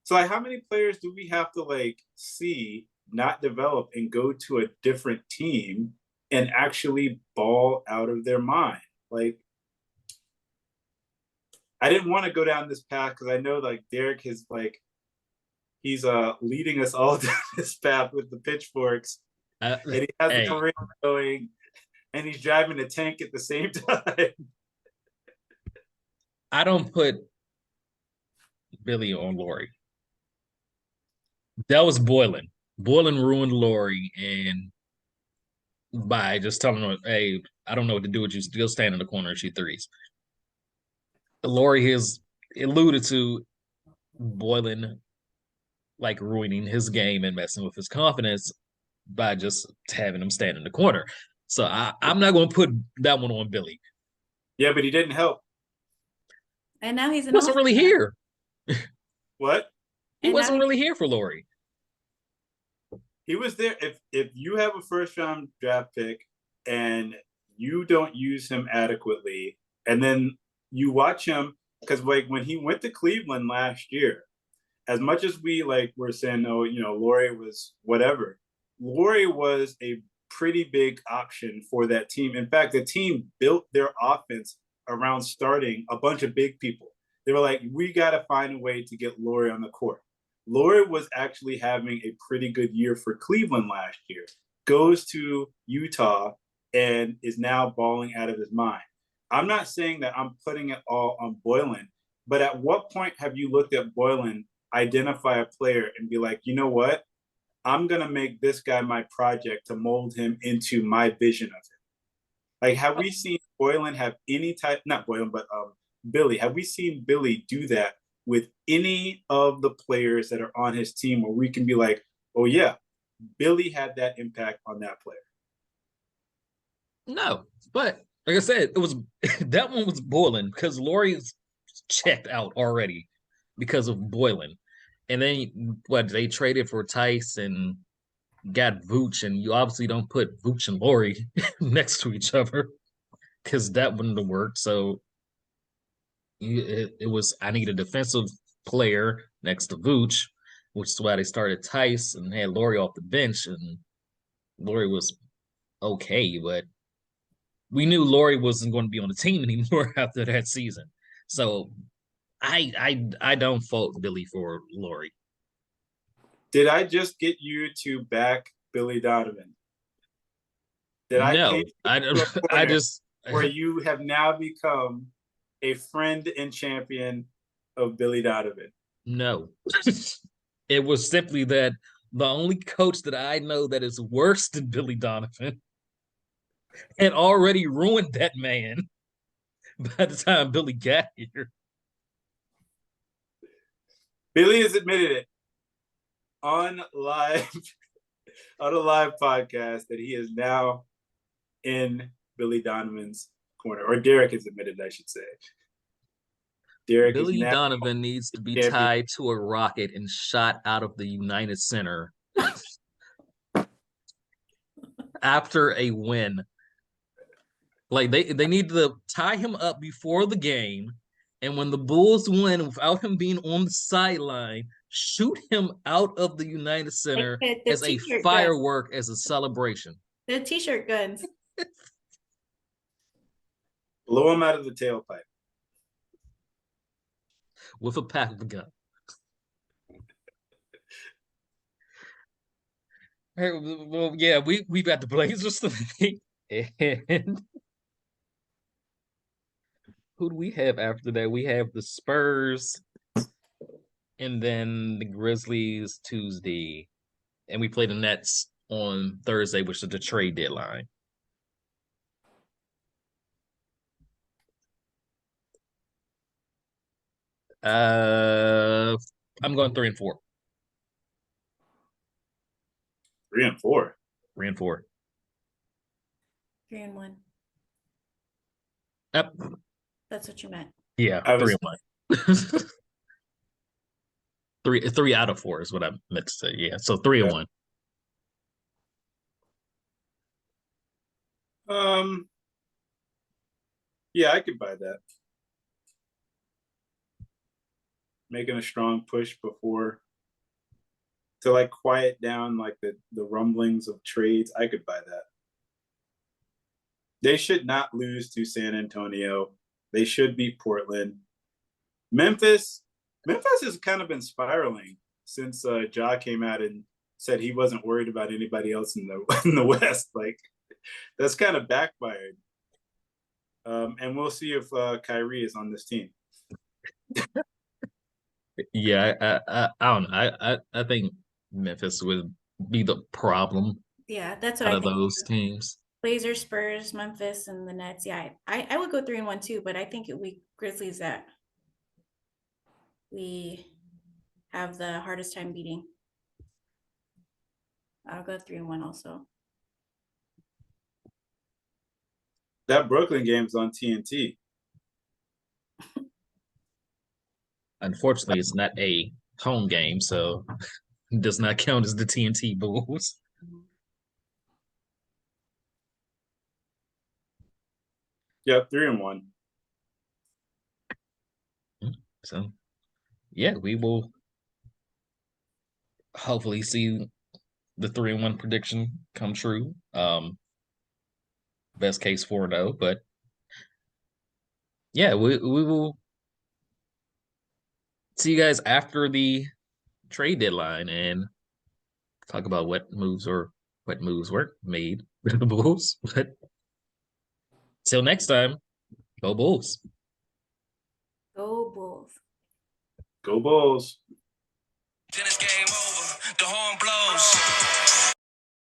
So how many players do we have to see not develop and go to a different team and actually ball out of their mind? I didn't want to go down this path because I know Derek is he's leading us all down this path with the pitchforks, and he has the career going, and he's driving a tank at the same time. I don't put Billy on Lauri. That was Boylen. Boylen ruined Lauri, and by just telling him, "Hey, I don't know what to do with you. Still stand in the corner and shoot threes." Lauri has alluded to Boylen ruining his game and messing with his confidence by just having him stand in the corner. So I'm not going to put that one on Billy. Yeah, but he didn't help. And now he's He wasn't really here. What? He wasn't really here for Lauri. He was there. If you have a first-round draft pick and you don't use him adequately, and then you watch him, because when he went to Cleveland last year, as much as we were saying, oh, Lauri was whatever, Lauri was a pretty big option for that team. In fact, the team built their offense around starting a bunch of big people. They were we got to find a way to get Lauri on the court. Lauri was actually having a pretty good year for Cleveland last year, goes to Utah and is now balling out of his mind. I'm not saying that I'm putting it all on Boylen, but at what point have you looked at Boylen, identify a player, and be like, you know what? I'm going to make this guy my project to mold him into my vision of him. Have we seen Boylen have any type, not Boylen, but Billy, have we seen Billy do that with any of the players that are on his team where we can be like, oh yeah, Billy had that impact on that player? No, but like I said, it was that one was Boylen because Lauri's checked out already because of Boylen. And then they traded for Tice and got Vooch, and you obviously don't put Vooch and Lauri next to each other because that wouldn't have worked. So it was, I need a defensive player next to Vooch, which is why they started Tice and had Lauri off the bench, and Lauri was okay, but we knew Lauri wasn't going to be on the team anymore after that season. So I don't fault Billy for Lauri. Did I just get you to back Billy Donovan? I just where you have now become a friend and champion of Billy Donovan? No. It was simply that the only coach that I know that is worse than Billy Donovan had already ruined that man by the time Billy got here. Billy has admitted it on live on a live podcast that he is now in Billy Donovan's corner, or Derek has admitted, I should say. Derek is Billy now Donovan needs to be champion. tied to a rocket and shot out of the United Center after a win. Like they need to tie him up before the game, and when the Bulls win without him being on the sideline, shoot him out of the United Center the as a t-shirt firework, as a celebration. The t-shirt guns. Blow him out of the tailpipe. With a pack of gun. Hey, well, yeah, we got the Blazers tonight. And who do we have after that? We have the Spurs and then the Grizzlies Tuesday. And we play the Nets on Thursday, which is the trade deadline. I'm going 3-4. 3-4. 3-4. 3-1. Yep. That's what you meant. Yeah, I was- 3-1. Three out of 4 is what I meant to say. Yeah, so 3-1. Yeah, I could buy that. Making a strong push before to like quiet down like the rumblings of trades. I could buy that. They should not lose to San Antonio. They should beat Portland. Memphis has kind of been spiraling since Ja came out and said he wasn't worried about anybody else in the West. Like that's kind of backfired. And we'll see if Kyrie is on this team. Yeah, I don't know. I think Memphis would be the problem Yeah, that's what out I of think. those teams. Blazers, Spurs, Memphis, and the Nets. Yeah, I would go 3-1 too, but I think we Grizzlies that we have the hardest time beating. I'll go 3-1 also. That Brooklyn game's on TNT. Unfortunately, it's not a home game, so it does not count as the TNT Bulls. Yep, 3-1. So, yeah, we will hopefully see the 3-1 prediction come true. Best case 4-0, but yeah, we will see you guys after the trade deadline and talk about what moves weren't made with the Bulls. But till next time, go Bulls. Go Bulls. Go Bulls. Then it's game over. The horn blows.